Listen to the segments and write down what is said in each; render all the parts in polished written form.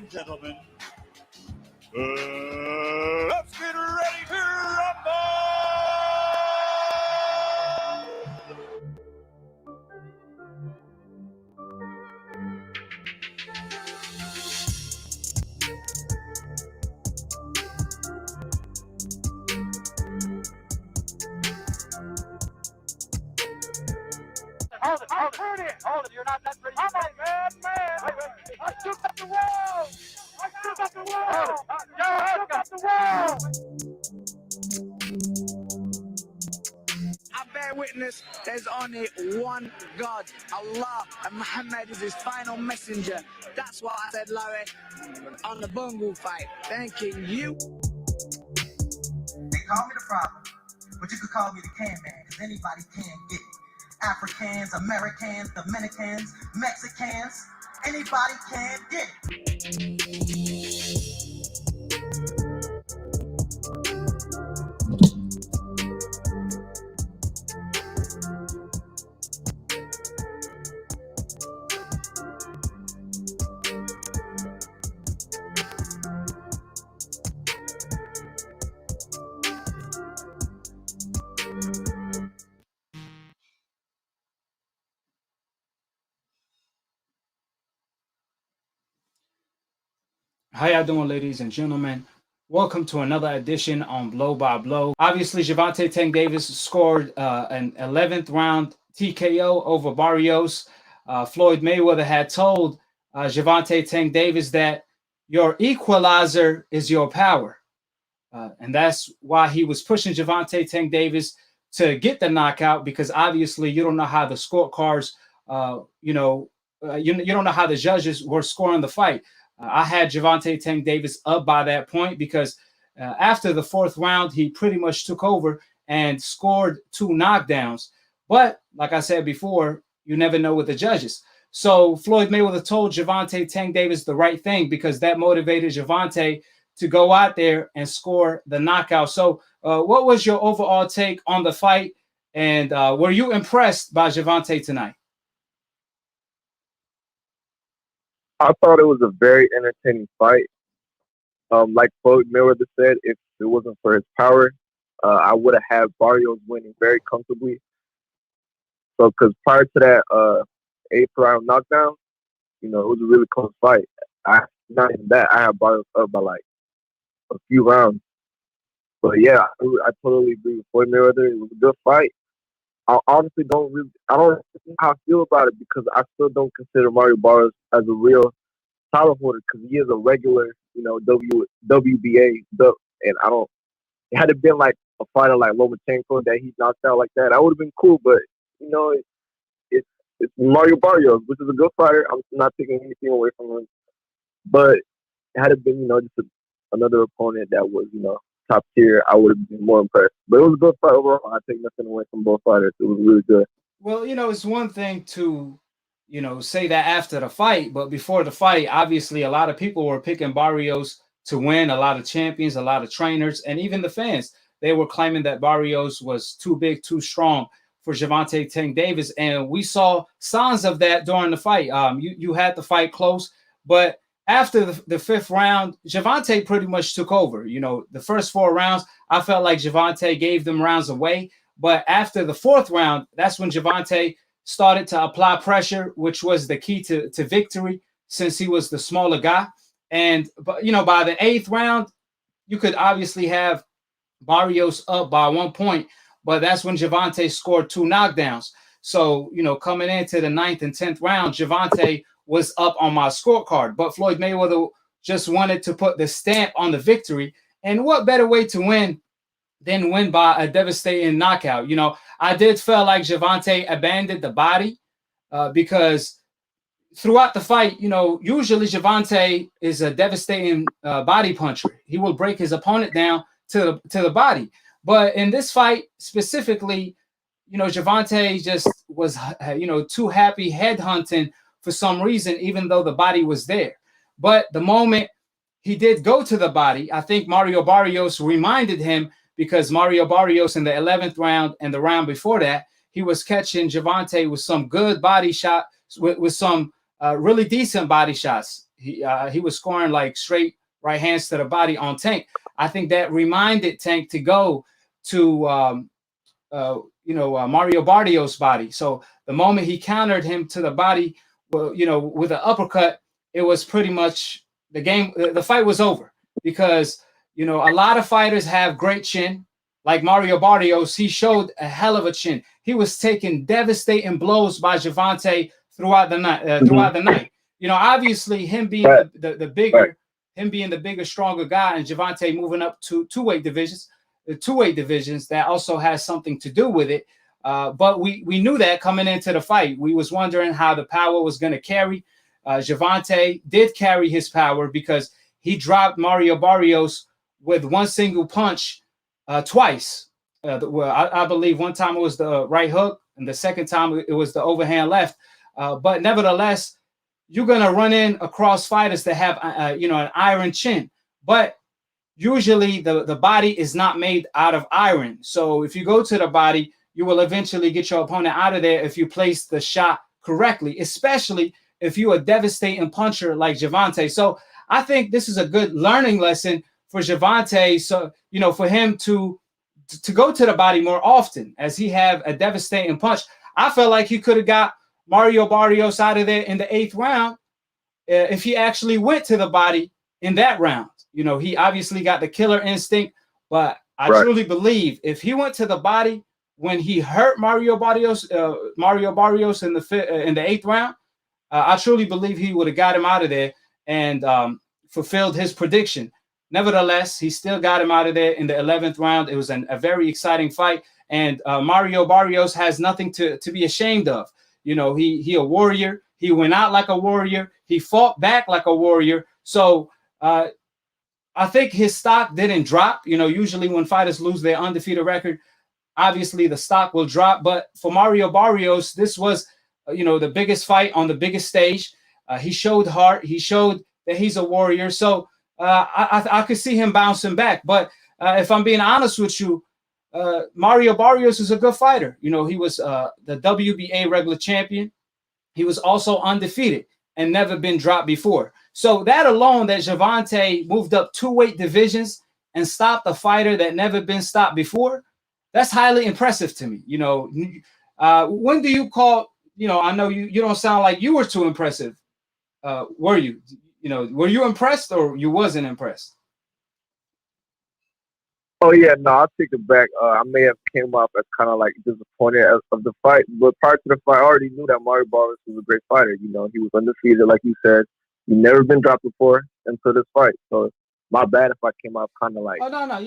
and gentlemen, let's get ready to rumble! Hold it, you're not that pretty. I'm a bad man. I shook up the wall. I shook up the wall. I shook up the wall. I bear witness, there's only one God, Allah, and Muhammad is his final messenger. That's what I said, Larry, on the bungle fight. Thanking you. They call me the problem, but you could call me the can man, because anybody can get it. Africans, Americans, Dominicans, Mexicans, anybody can get it. How y'all doing, ladies and gentlemen? Welcome to another edition on Blow by Blow. Obviously, Gervonta Tank Davis scored an 11th round TKO over Barrios. Floyd Mayweather had told Gervonta Tank Davis that your equalizer is your power. And that's why he was pushing Gervonta Tank Davis to get the knockout, because obviously you don't know how the scorecards, you don't know how the judges were scoring the fight. I had Gervonta Tank Davis up by that point because after the fourth round, he pretty much took over and scored 2 knockdowns. But like I said before, you never know with the judges. So Floyd Mayweather told Gervonta Tank Davis the right thing, because that motivated Gervonta to go out there and score the knockout. So what was your overall take on the fight? And were you impressed by Gervonta tonight? I thought it was a very entertaining fight. Like Floyd Mayweather said, if it wasn't for his power, I would have had Barrios winning very comfortably. So, because prior to that 8th round knockdown, it was a really close fight. Not even that, I had Barrios up by like a few rounds. But yeah, I totally agree with Floyd Mayweather. It was a good fight. I honestly don't know how I feel about it, because I still don't consider Mario Barrios as a real title holder, because he is a regular, WBA, and I don't. It had to been like a fighter like Lomachenko that he knocked out like that. I would have been cool, but it's Mario Barrios, which is a good fighter. I'm not taking anything away from him, but it had to been just another opponent that was top tier. I would have been more impressed. But it was a good fight overall. I take nothing away from both fighters. It was really good. Well, it's one thing to, say that after the fight, but before the fight, obviously a lot of people were picking Barrios to win. A lot of champions, a lot of trainers, and even the fans, they were claiming that Barrios was too big, too strong for Gervonta Tank Davis. And we saw signs of that during the fight. You had the fight close, but after the 5th round, Gervonta pretty much took over. The first 4 rounds, I felt like Gervonta gave them rounds away. But after the 4th round, that's when Gervonta started to apply pressure, which was the key to victory, since he was the smaller guy. And, by the 8th round, you could obviously have Barrios up by 1 point, but that's when Gervonta scored 2 knockdowns. So, coming into the 9th and 10th round, Gervonta was up on my scorecard, but Floyd Mayweather just wanted to put the stamp on the victory. And what better way to win than win by a devastating knockout? I did feel like Gervonta abandoned the body because throughout the fight, usually Gervonta is a devastating body puncher. He will break his opponent down to the body. But in this fight specifically, Gervonta just was, too happy headhunting for some reason, even though the body was there. But the moment he did go to the body, I think Mario Barrios reminded him, because Mario Barrios in the 11th round and the round before that, he was catching Gervonta with some good body shot, with some really decent body shots. He was scoring like straight right hands to the body on Tank. I think that reminded Tank to go to Mario Barrios' body. So the moment he countered him to the body, well, with an uppercut, it was pretty much the game. The fight was over because a lot of fighters have great chin. Like Mario Barrios, he showed a hell of a chin. He was taking devastating blows by Gervonta throughout the night. Obviously him being the bigger, stronger guy, and Gervonta moving up to two-weight divisions, that also has something to do with it. But we knew that coming into the fight. We was wondering how the power was going to carry. Gervonta did carry his power because he dropped Mario Barrios with one single punch twice. I believe one time it was the right hook, and the second time it was the overhand left. But nevertheless, you're going to run in across fighters that have an iron chin. But usually the body is not made out of iron. So if you go to the body, you will eventually get your opponent out of there if you place the shot correctly, especially if you're a devastating puncher like Gervonta. So I think this is a good learning lesson for Gervonta. So, for him to go to the body more often as he have a devastating punch. I felt like he could have got Mario Barrios out of there in the 8th round if he actually went to the body in that round. He obviously got the killer instinct, but I truly believe if he went to the body when he hurt Mario Barrios in the 8th round, I truly believe he would have got him out of there and fulfilled his prediction. Nevertheless, he still got him out of there in the 11th round. It was a very exciting fight, and Mario Barrios has nothing to be ashamed of. He a warrior. He went out like a warrior. He fought back like a warrior. So I think his stock didn't drop. Usually when fighters lose their undefeated record, obviously the stock will drop. But for Mario Barrios, this was, the biggest fight on the biggest stage. He showed heart. He showed that he's a warrior. So I could see him bouncing back. But if I'm being honest with you, Mario Barrios is a good fighter. He was the WBA regular champion. He was also undefeated and never been dropped before. So that alone, that Gervonta moved up 2-weight divisions and stopped a fighter that never been stopped before, that's highly impressive to me. When do you call, I know you don't sound like you were too impressive. Were you? Were you impressed or you wasn't impressed? Oh yeah, no, I'll take it back. I may have came up as kind of like disappointed of the fight, but prior to the fight, I already knew that Mario Barrios was a great fighter. He was undefeated, like you said. He never been dropped before until this fight. So my bad if I came out kind of like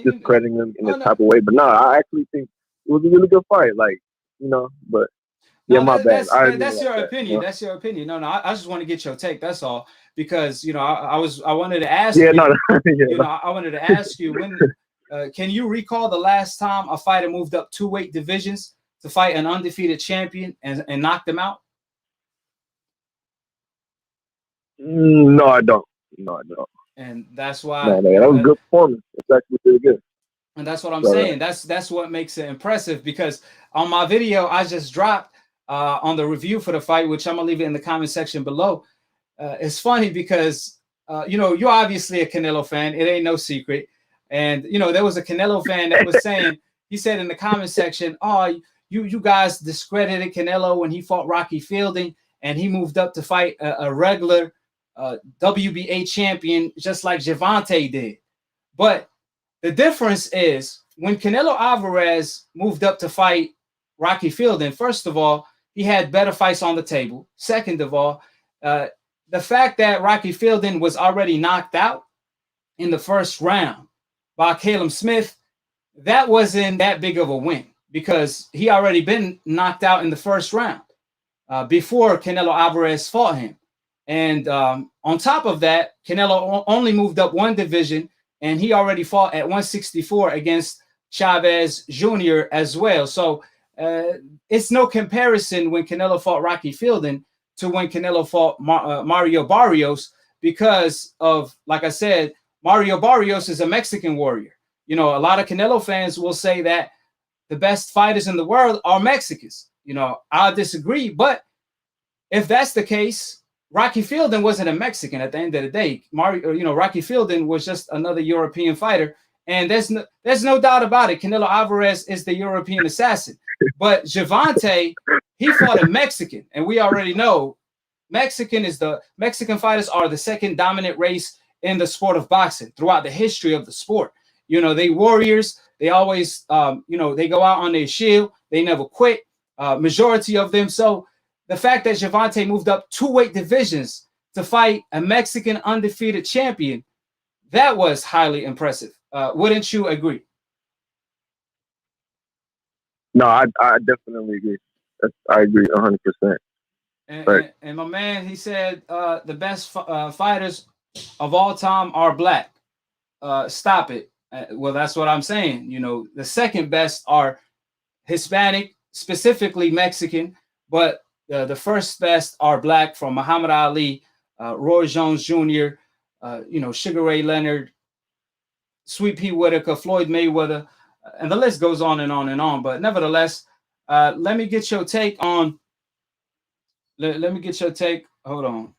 discrediting him in this type of way. But no, I actually think it was a really good fight. But yeah, my bad. That's your opinion. That's your opinion. No, I just want to get your take. That's all. Because I wanted to ask you. I wanted to ask you when. Can you recall the last time a fighter moved up 2-weight divisions to fight an undefeated champion and knocked them out? No, I don't. And that's why. No, that was a good performance. It's actually really good. And that's what I'm saying. That's what makes it impressive, because on my video I just dropped on the review for the fight, which I'm gonna leave it in the comment section below. It's funny because you're obviously a Canelo fan. It ain't no secret. And there was a Canelo fan that was saying, he said in the comment section, "Oh, you guys discredited Canelo when he fought Rocky Fielding, and he moved up to fight a regular WBA champion just like Gervonta did." But the difference is when Canelo Alvarez moved up to fight Rocky Fielding, first of all, he had better fights on the table. Second of all, the fact that Rocky Fielding was already knocked out in the first round by Caleb Smith, that wasn't that big of a win because he already been knocked out in the first round before Canelo Alvarez fought him. And on top of that, Canelo only moved up 1 division, and he already fought at 164 against Chavez Jr. as well. So it's no comparison when Canelo fought Rocky Fielding to when Canelo fought Mario Barrios, because of, like I said, Mario Barrios is a Mexican warrior. A lot of Canelo fans will say that the best fighters in the world are Mexicans. I disagree, but if that's the case, Rocky Fielding wasn't a Mexican at the end of the day. Rocky Fielding was just another European fighter. And there's no doubt about it. Canelo Alvarez is the European assassin. But Gervonta, he fought a Mexican. And we already know Mexican fighters are the second dominant race in the sport of boxing throughout the history of the sport. They warriors. They always, they go out on their shield. They never quit. Majority of them. So the fact that Gervonta moved up 2 weight divisions to fight a Mexican undefeated champion, that was highly impressive. Wouldn't you agree? No, I definitely agree. I agree 100%. And my man, he said the best fighters of all time are black. Stop it. Well, that's what I'm saying. The second best are Hispanic, specifically Mexican, but the first best are black, from Muhammad Ali, Roy Jones Jr., Sugar Ray Leonard, Sweet Pea Whitaker, Floyd Mayweather, and the list goes on and on and on. But nevertheless, let me get your take on. Let me get your take. Hold on.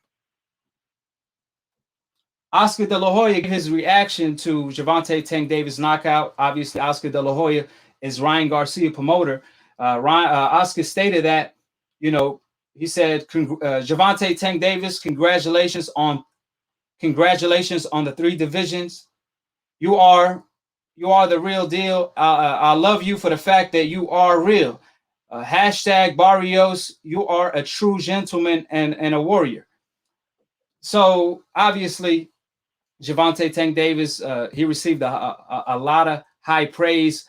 Oscar De La Hoya gave his reaction to Gervonta Tank Davis knockout. Obviously, Oscar De La Hoya is Ryan Garcia promoter. Oscar stated that, he said, Gervonta Tank Davis, congratulations on the 3 divisions. You are the real deal. I love you for the fact that you are real. Hashtag Barrios, you are a true gentleman and a warrior. So obviously, Gervonta Tank Davis, he received a lot of high praise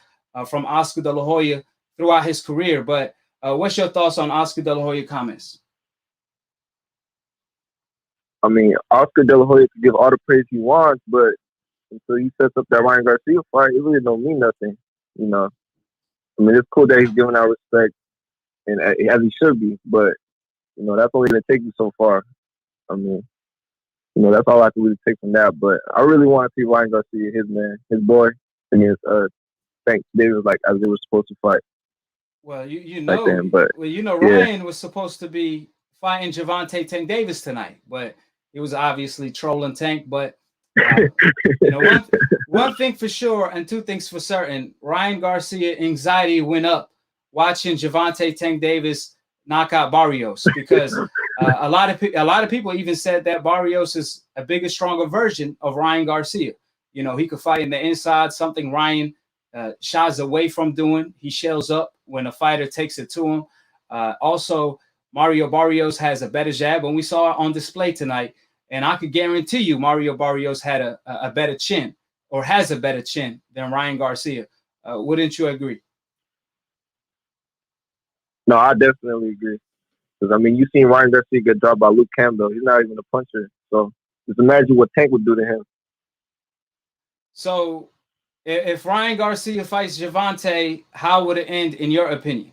from Oscar De La Hoya throughout his career. But what's your thoughts on Oscar De La Hoya comments? I mean, Oscar De La Hoya can give all the praise he wants, but until he sets up that Ryan Garcia fight, it really don't mean nothing. I mean, it's cool that he's giving out respect, and as he should be, but that's only going to take you so far. I mean, that's all I can really take from that. But I really want to see Ryan Garcia, his boy, against Tank Davis, like as they were supposed to fight. Well, Ryan was supposed to be fighting Gervonta Tank Davis tonight, but he was obviously trolling Tank. But one thing for sure, and 2 things for certain: Ryan Garcia anxiety went up watching Gervonta Tank Davis knock out Barrios, because a lot of people even said that Barrios is a bigger, stronger version of Ryan Garcia. He could fight in the inside, something Ryan shies away from doing. He shells up when a fighter takes it to him. Also, Mario Barrios has a better jab, and we saw it on display tonight. And I could guarantee you Mario Barrios had a better chin, or has a better chin, than Ryan Garcia. Wouldn't you agree? No, I definitely agree. Because, I mean, you've seen Ryan Garcia get dropped by Luke Campbell. He's not even a puncher. So just imagine what Tank would do to him. So if Ryan Garcia fights Gervonta, how would it end, in your opinion?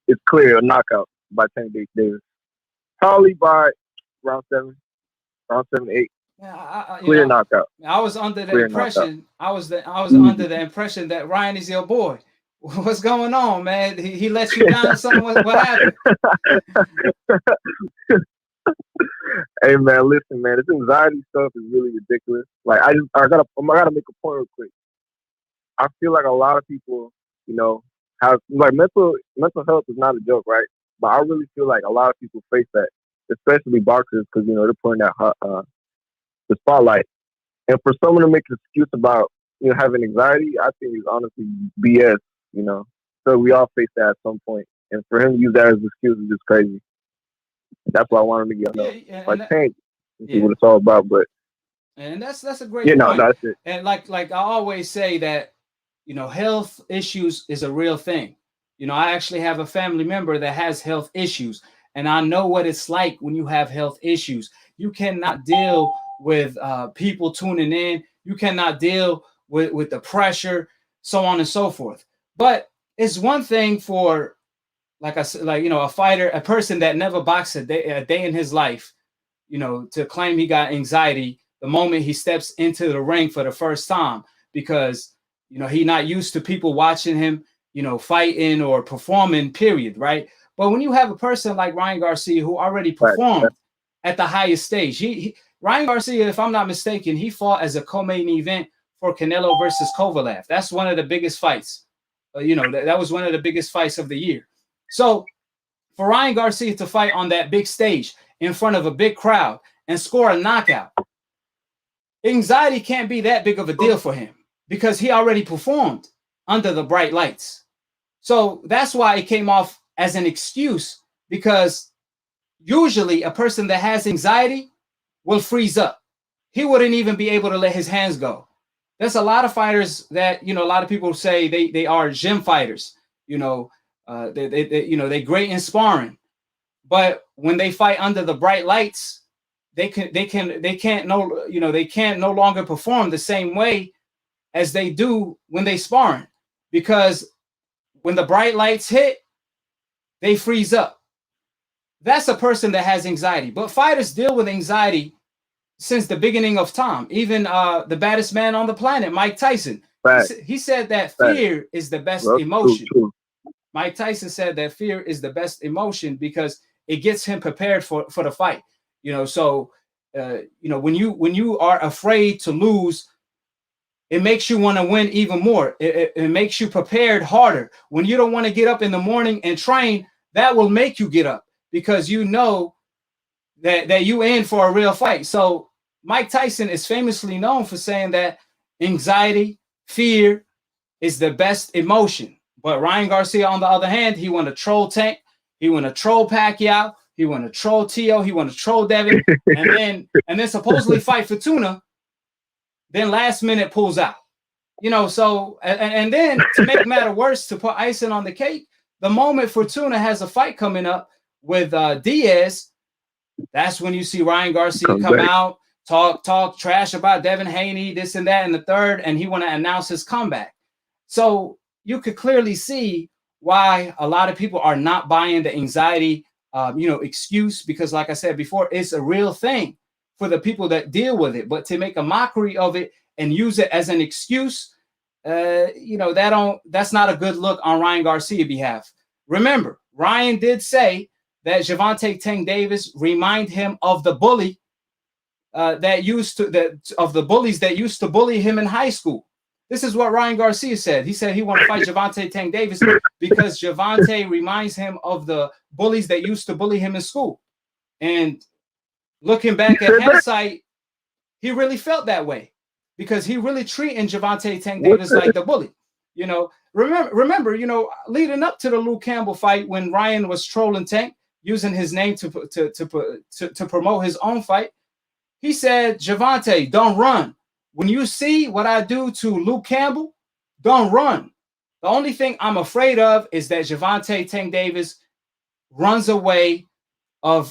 It's clear, a knockout by Tank Davis. Probably by round 7, 8. Yeah, clear knockout. I was under the impression. I was under the impression that Ryan is your boy. What's going on, man? He let you down or something? What happened? Hey, man, listen, man. This anxiety stuff is really ridiculous. Like, I gotta make a point real quick. I feel like a lot of people, have, like, mental health is not a joke, right? But I really feel like a lot of people face that, especially boxers, because they're putting that the spotlight. And for someone to make an excuse about having anxiety, I think is honestly BS. So we all face that at some point, and for him to use that as an excuse is just crazy. That's why I wanted to get Tank and see what it's all about. But and that's a great point. No, that's it. And like I always say that health issues is a real thing. I actually have a family member that has health issues, and I know what it's like when you have health issues. You cannot deal with people tuning in. You cannot deal with the pressure, so on and so forth. But it's one thing for, like I said, a fighter, a person that never boxed a day in his life, to claim he got anxiety the moment he steps into the ring for the first time, because he's not used to people watching him, fighting or performing, period, right? But when you have a person like Ryan Garcia who already performed at the highest stage, Ryan Garcia, if I'm not mistaken, he fought as a co-main event for Canelo versus Kovalev. That's one of the biggest fights. That was one of the biggest fights of the year. So for Ryan Garcia to fight on that big stage in front of a big crowd and score a knockout, anxiety can't be that big of a deal for him because he already performed under the bright lights. So that's why it came off as an excuse, because usually a person that has anxiety will freeze up. He wouldn't even be able to let his hands go. There's a lot of fighters that, a lot of people say they are gym fighters. They're great in sparring, but when they fight under the bright lights, they can't no longer perform the same way as they do when they sparring, because when the bright lights hit, they freeze up. That's a person that has anxiety. But fighters deal with anxiety since the beginning of time. Even the baddest man on the planet, Mike Tyson, he said that fear is the best emotion. True. Mike Tyson said that fear is the best emotion because it gets him prepared for the fight. When you are afraid to lose, it makes you want to win even more. It makes you prepared harder. When you don't want to get up in the morning and train, that will make you get up because you know that you in for a real fight. So Mike Tyson is famously known for saying that anxiety, fear is the best emotion. But Ryan Garcia, on the other hand, he want to troll Tank, he want to troll Pacquiao, he want to troll Tio, he want to troll Devin, and then supposedly fight Fortuna. Then last minute pulls out, so, and then to make matter worse, to put icing on the cake, the moment Fortuna has a fight coming up with Diaz, that's when you see Ryan Garcia come out, talk trash about Devin Haney, this and that and the third, and he want to announce his comeback. So you could clearly see why a lot of people are not buying the anxiety, excuse, because like I said before, it's a real thing for the people that deal with it. But to make a mockery of it and use it as an excuse, that's not a good look on Ryan Garcia's behalf. Remember, Ryan did say that Gervonta Tank Davis remind him of the bully of the bullies that used to bully him in high school. This is what Ryan Garcia said. He said he want to fight Gervonta Tank Davis because Gervonta reminds him of the bullies that used to bully him in school. And looking back at hindsight, he really felt that way because he really treating Gervonta Tank Davis like the bully. Remember, leading up to the Luke Campbell fight, when Ryan was trolling Tank, using his name to promote his own fight, he said, Gervonta, don't run. When you see what I do to Luke Campbell, don't run. The only thing I'm afraid of is that Gervonta Tank Davis runs away and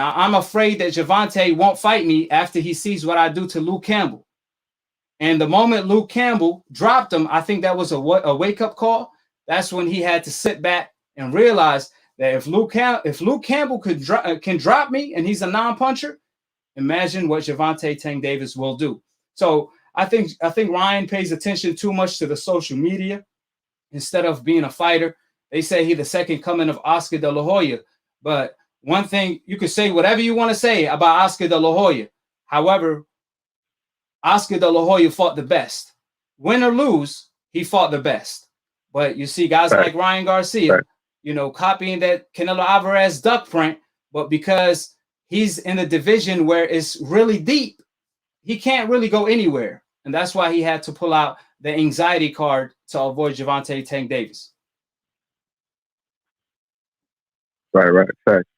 I'm afraid that Gervonta won't fight me after he sees what I do to Luke Campbell. And the moment Luke Campbell dropped him, I think that was a wake-up call. That's when he had to sit back and realize that if Luke Campbell can drop me and he's a non-puncher, imagine what Gervonta Tank Davis will do. So I think Ryan pays attention too much to the social media instead of being a fighter. They say he's the second coming of Oscar De La Hoya. But one thing, you could say whatever you want to say about Oscar De La Hoya. However, Oscar De La Hoya fought the best. Win or lose, he fought the best. But you see guys like Ryan Garcia, copying that Canelo Alvarez duck print, but because he's in a division where it's really deep, he can't really go anywhere. And that's why he had to pull out the anxiety card to avoid Gervonta Tank Davis. Right.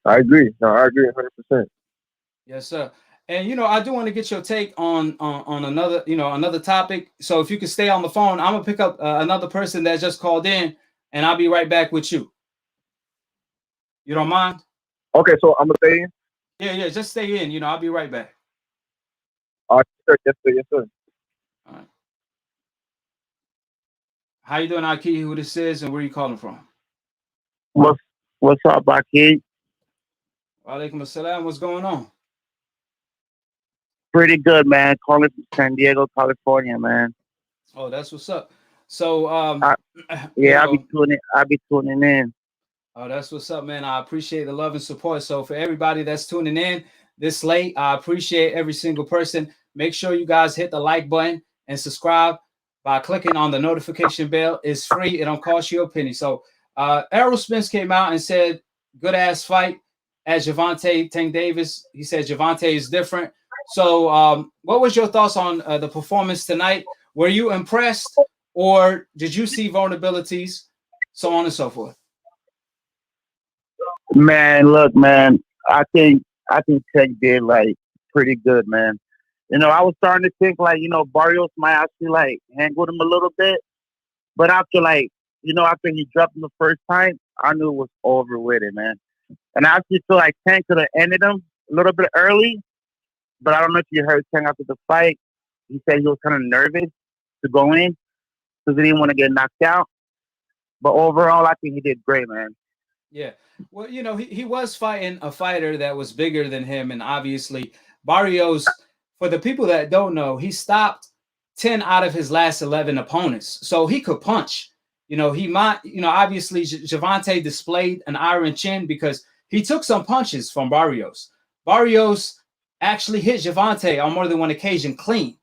I agree. No, I agree 100%. Yes, sir. And I do want to get your take on another topic. So if you could stay on the phone, I'm gonna pick up another person that just called in, and I'll be right back with you. You don't mind? Okay, so I'm gonna stay in. Yeah, just stay in. I'll be right back. Sure. Yes, sir. All right. How you doing, AKHi? Who this is, and where you calling from? What's up, AKHi? Walaikum assalam. What's going on? Pretty good, man. Calling from San Diego, California, man. Oh, that's what's up. So I, you yeah, know, I'll be tuning in. oh, that's what's up, man. I appreciate the love and support. So for everybody that's tuning in this late, I appreciate every single person. Make sure you guys hit the like button and subscribe by clicking on the notification bell. It's free. It don't cost you a penny. So Errol Spence came out and said, good ass fight at Gervonta Tank Davis. He said Gervonta is different. So what was your thoughts on the performance tonight? Were you impressed or did you see vulnerabilities? So on and so forth. Man, look, man, I think Tech did like pretty good, man. I was starting to think like, Barrios might actually like hang with him a little bit. But after like, after he dropped him the first time, I knew it was over with it, man. And I actually feel like Tank could have ended him a little bit early. But I don't know if you heard Tank after the fight. He said he was kind of nervous to go in because he didn't want to get knocked out. But overall, I think he did great, man. Yeah. Well, he was fighting a fighter that was bigger than him. And obviously, Barrios, for the people that don't know, he stopped 10 out of his last 11 opponents. So he could punch. He might, obviously, Gervonta displayed an iron chin because he took some punches from Barrios. Barrios actually hit Gervonta on more than one occasion clean.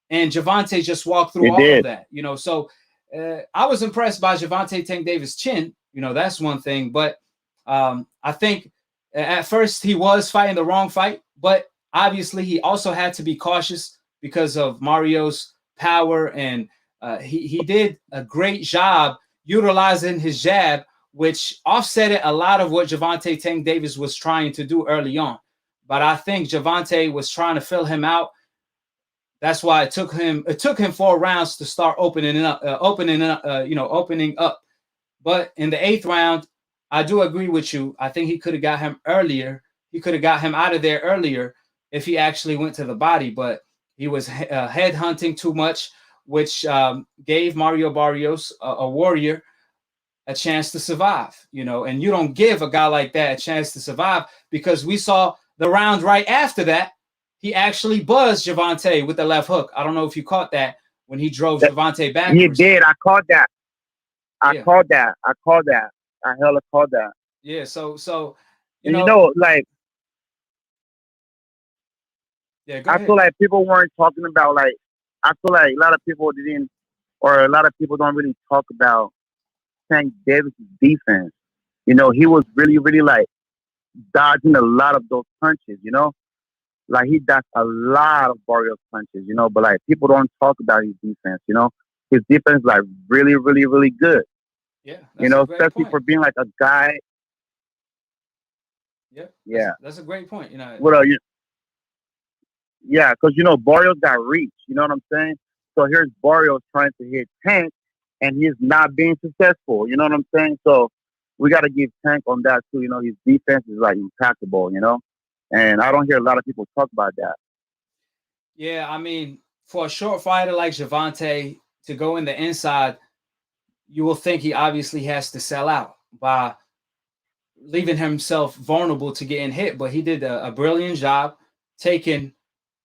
And Gervonta just walked through He all of did. that. So I was impressed by Gervonta Tank Davis' chin. That's one thing. But I think at first he was fighting the wrong fight, but obviously he also had to be cautious because of Mario's power, and he did a great job utilizing his jab, which offset a lot of what Gervonta Tank Davis was trying to do early on. But I think Gervonta was trying to fill him out. That's why it took him 4 rounds to start opening up. But in the 8th round, I do agree with you. I think he could have got him earlier. He could have got him out of there earlier if he actually went to the body. But he was head hunting too much, which gave Mario Barrios, a warrior, a chance to survive. And you don't give a guy like that a chance to survive, because we saw the round right after that, he actually buzzed Gervonta with the left hook. I don't know if you caught that when he drove Gervonta He backwards. did. I caught that. I Yeah. called that. I hella called that. Yeah. So And like yeah, go I ahead. feel like people weren't talking about like I feel like a lot of people didn't, or a lot of people don't really talk about Tank Davis' defense. He was really, really like dodging a lot of those punches. Like he dodged a lot of Barrios punches. But like people don't talk about his defense. His defense is like really, really, really good. Yeah, that's a great Especially point. for being like a guy. Yeah, Yeah. that's a great point. Well, yeah, because Barrios got reach. You know what I'm saying? So here's Barrios trying to hit Tank, and he's not being successful. You know what I'm saying? So we got to give Tank on that too. His defense is like impeccable. And I don't hear a lot of people talk about that. Yeah, I mean, for a short fighter like Gervonta to go in the inside, you will think he obviously has to sell out by leaving himself vulnerable to getting hit. But he did a brilliant job taking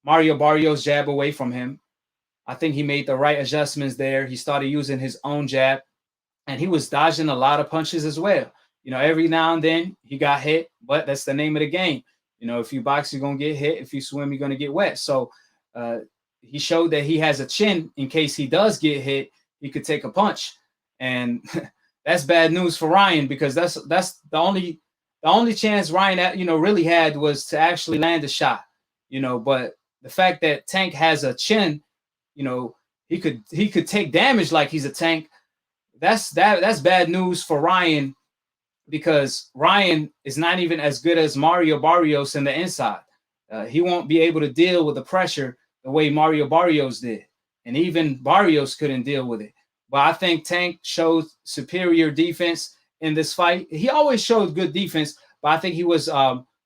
Mario Barrios' jab away from him. I think he made the right adjustments there. He started using his own jab, and he was dodging a lot of punches as well. Every now and then he got hit, but that's the name of the game. If you box, you're going to get hit. If you swim, you're going to get wet. So he showed that he has a chin in case he does get hit. He could take a punch. And that's bad news for Ryan, because that's the only chance Ryan really had was to actually land a shot. But the fact that Tank has a chin, he could take damage like he's a tank. That's bad news for Ryan, because Ryan is not even as good as Mario Barrios in the inside. He won't be able to deal with the pressure the way Mario Barrios did, and even Barrios couldn't deal with it. But I think Tank showed superior defense in this fight. He always showed good defense, but I think he was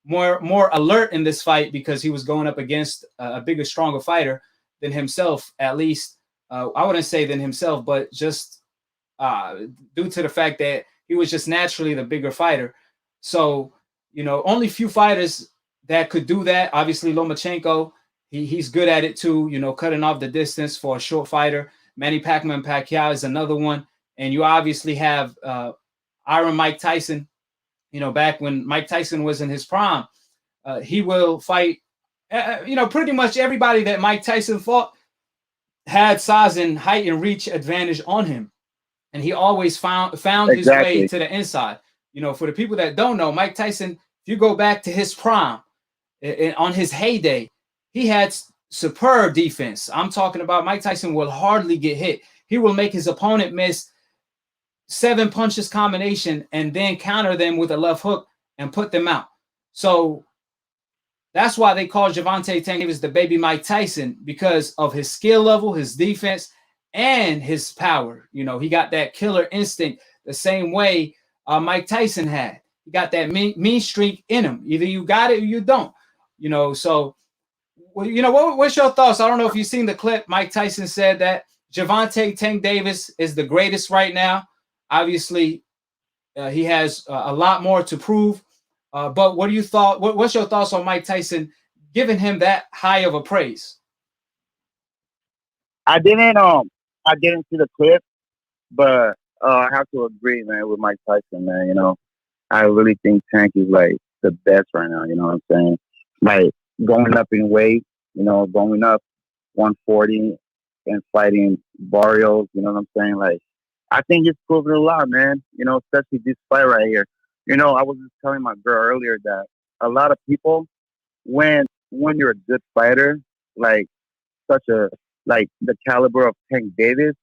more alert in this fight because he was going up against a bigger, stronger fighter than himself. At least I wouldn't say than himself, but just due to the fact that he was just naturally the bigger fighter. So, only few fighters that could do that. Obviously, Lomachenko, he's good at it too, cutting off the distance for a short fighter. Manny Pacquiao is another one, and you obviously have Iron Mike Tyson. You know, back when Mike Tyson was in his prime, he will fight. You know, pretty much everybody that Mike Tyson fought had size and height and reach advantage on him, and he always found his way Exactly. to the inside. You know, for the people that don't know, Mike Tyson, if you go back to his prime, on his heyday, he had superb defense. I'm talking about Mike Tyson will hardly get hit. He will make his opponent miss 7 punches combination and then counter them with a left hook and put them out. So that's why they call Gervonta Tank Davis the baby Mike Tyson, because of his skill level, his defense, and his power. You know, he got that killer instinct the same way Mike Tyson had. He got that mean streak in him. Either you got it or you don't. You know, so, well, you know, what's your thoughts? I don't know if you've seen the clip. Mike Tyson said that Gervonta Tank Davis is the greatest right now. Obviously, he has a lot more to prove. But what do you thought? What's your thoughts on Mike Tyson giving him that high of a praise? I didn't see the clip, but I have to agree, man, with Mike Tyson, man. You know, I really think Tank is like the best right now. You know what I'm saying? Like going up in weight, you know, going up 140 and fighting Barrios. You know what I'm saying? Like, I think he's proven a lot, man. You know, especially this fight right here. You know, I was just telling my girl earlier that a lot of people, when you're a good fighter, like such a like the caliber of Tank Davis,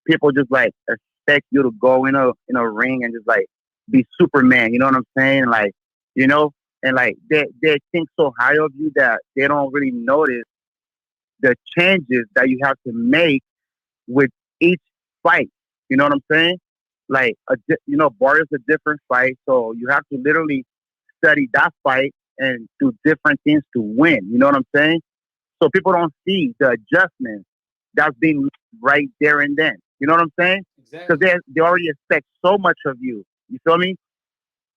people just like expect you to go in a ring and just like be Superman. You know what I'm saying? Like, you know, and like they think so high of you that they don't really notice the changes that you have to make with each fight. You know what I'm saying? Like, you know, Barrios a different fight, so you have to literally study that fight and do different things to win. You know what I'm saying? So people don't see the adjustments that's being right there and then. You know what I'm saying? Exactly. Because they already expect so much of you. You feel me?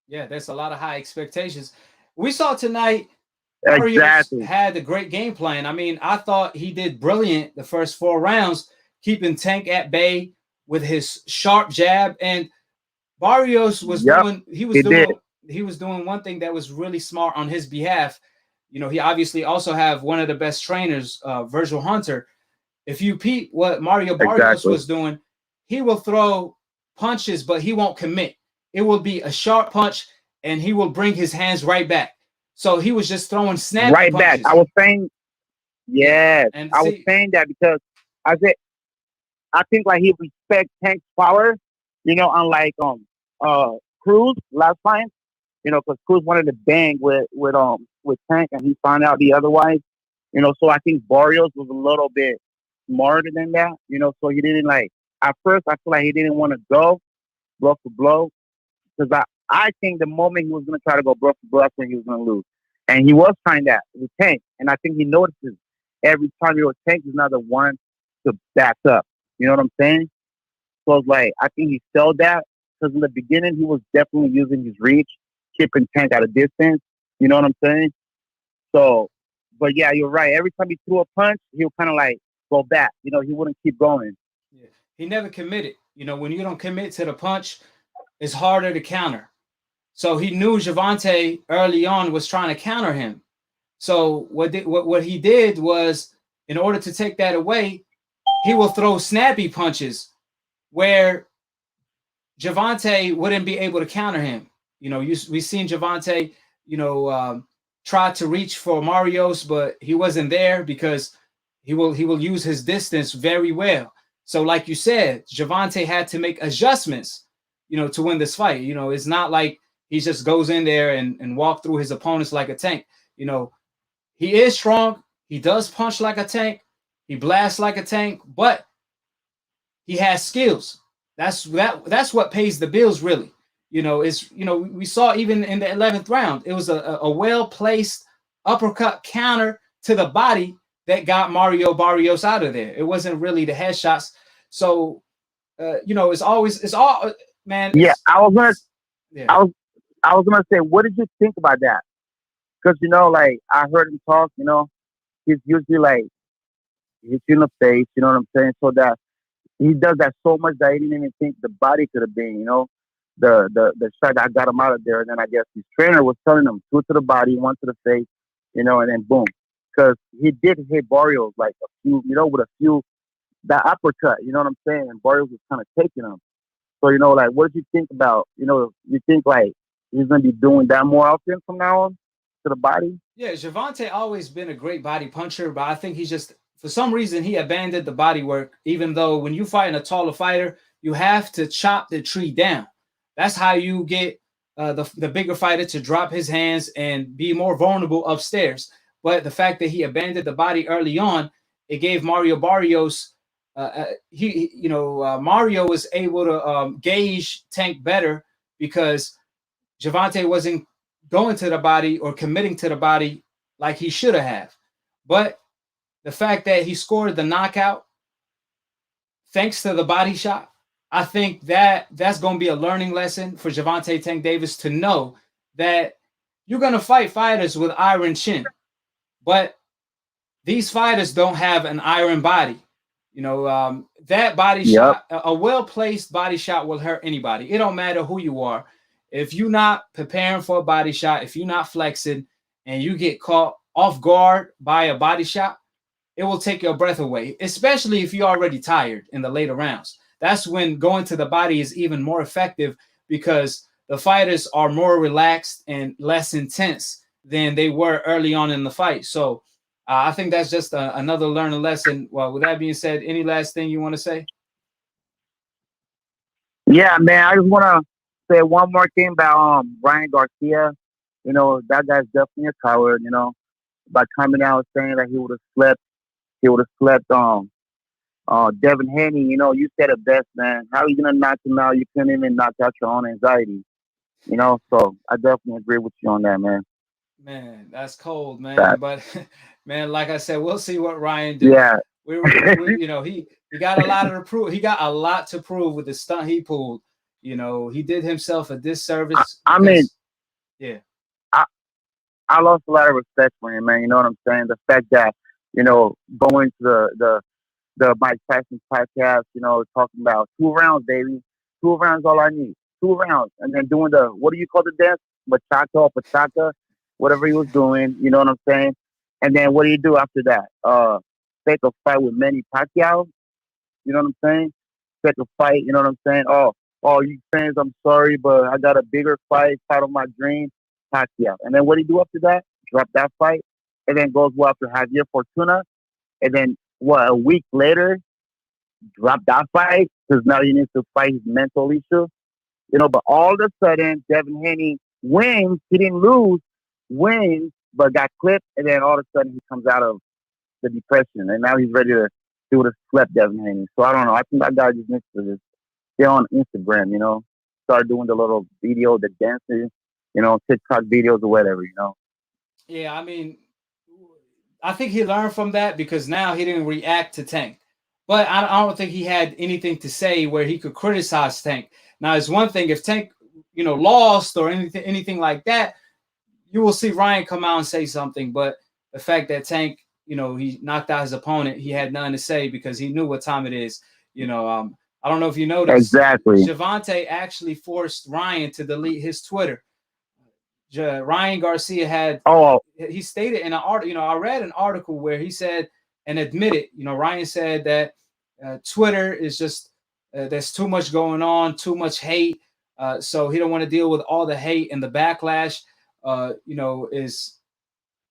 Yeah, there's a lot of high expectations. We saw tonight Barrios Exactly. had a great game plan. I mean, I thought he did brilliant the first 4 rounds, keeping Tank at bay with his sharp jab. And Barrios was Yep. he was doing one thing that was really smart on his behalf. You know, he obviously also have one of the best trainers, Virgil Hunter. If you peep what Mario Barrios was doing, he will throw punches, but he won't commit. It will be a sharp punch, and he will bring his hands right back. So he was just throwing snappy Right punches. back. I was saying, yes. And I was saying that because I said I think like he respects Tank's power, you know, unlike Cruz last time, you know, because Cruz wanted to bang with Tank and he found out the otherwise, you know. So I think Barrios was a little bit smarter than that, you know. So he didn't like at first. I feel like he didn't want to go blow for blow because I think the moment he was going to try to go blow for blow, that's when he was going to lose, and he was trying that with Tank, and I think he notices every time he was Tank, he's not the one to back up. You know what I'm saying? So it's like I think he felt that because in the beginning he was definitely using his reach, keeping Tank at a distance. You know what I'm saying? So, but yeah, you're right. Every time he threw a punch, he would kind of like go back. You know, he wouldn't keep going. yeah, he never committed. You know, when you don't commit to the punch, it's harder to counter. So he knew Gervonta early on was trying to counter him. So what he did was, in order to take that away, he will throw snappy punches where Gervonta wouldn't be able to counter him. You know, we've seen Gervonta, you know, try to reach for Marios, but he wasn't there because he will use his distance very well. So, like you said, Gervonta had to make adjustments, you know, to win this fight. You know, it's not like he just goes in there and walk through his opponents like a tank. You know, he is strong. He does punch like a tank. He blasts like a tank, but he has skills. That's what pays the bills, really. You know, we saw even in the 11th round, it was a well-placed uppercut counter to the body that got Mario Barrios out of there. It wasn't really the headshots. So, you know, it's all, man. Yeah, I was yeah. I was gonna say, what did you think about that? Because you know, like I heard him talk. You know, he's usually like hits you in the face. You know what I'm saying? So that he does that so much that he didn't even think the body could have been, the shot that got him out of there. And then I guess his trainer was telling him two to the body, one to the face, and then boom. Because he did hit Barrios like a few, with a few, that uppercut, you know what I'm saying? And Barrios was kind of taking him. So, like, what did you think about, you think like he's going to be doing that more often from now on to the body? Yeah, Gervonta always been a great body puncher, but I think he's just, for some reason, he abandoned the body work, even though when you fight a taller fighter, you have to chop the tree down. That's how you get the bigger fighter to drop his hands and be more vulnerable upstairs. But the fact that he abandoned the body early on, it gave Mario Barrios, Mario was able to gauge Tank better because Gervonta wasn't going to the body or committing to the body like he should have. But the fact that he scored the knockout thanks to the body shot, I think that's going to be a learning lesson for Gervonta Tank Davis to know that you're going to fight fighters with iron chin, but these fighters don't have an iron body. That body shot, a well-placed body shot will hurt anybody. It don't matter who you are. If you're not preparing for a body shot, if you're not flexing and you get caught off guard by a body shot, it will take your breath away, especially if you're already tired in the later rounds. That's when going to the body is even more effective because the fighters are more relaxed and less intense than they were early on in the fight. So I think that's just another learning lesson. Well, with that being said, any last thing you want to say? Yeah, man. I just want to say one more thing about Ryan Garcia. That guy's definitely a coward. By coming out saying that he would have slept. He would have slept Devin Haney. You said it best, man. How are you gonna knock him out? You couldn't even knock out your own anxiety. So I definitely agree with you on that, man. Man, that's cold, man. That, But man, like I said, we'll see what Ryan do. yeah. He got a lot to prove. He got a lot to prove with the stunt he pulled. He did himself a disservice. I mean, yeah. I lost a lot of respect for him, man. You know what I'm saying? The fact that, going to the Mike Tyson podcast, talking about 2 rounds, baby. 2 rounds, all I need. 2 rounds. And then doing what do you call the dance? Bachata or pachata, whatever he was doing, you know what I'm saying? And then what do you do after that? Take a fight with Manny Pacquiao, you know what I'm saying? Take a fight, you know what I'm saying? Oh, you fans, I'm sorry, but I got a bigger fight of my dream, Pacquiao. And then what do you do after that? Drop that fight, and then goes after Javier Fortuna, and then a week later, drop that fight because now he needs to fight his mental issue. But all of a sudden, Devin Haney wins. He didn't lose, wins, but got clipped, and then all of a sudden he comes out of the depression, and now he's ready to do the slept Devin Haney. So I don't know. I think that guy just needs to just get on Instagram, start doing the little video, the dances, TikTok videos or whatever, Yeah, I mean, I think he learned from that because now he didn't react to Tank. But I don't think he had anything to say where he could criticize Tank. Now, it's one thing if Tank, lost or anything like that, you will see Ryan come out and say something. But the fact that Tank, he knocked out his opponent, he had nothing to say because he knew what time it is. I don't know if you noticed. Exactly. Gervonta actually forced Ryan to delete his Twitter. Ryan Garcia had. He stated in an article. I read an article where he said and admitted. Ryan said that Twitter is just there's too much going on, too much hate. So he don't want to deal with all the hate and the backlash. Is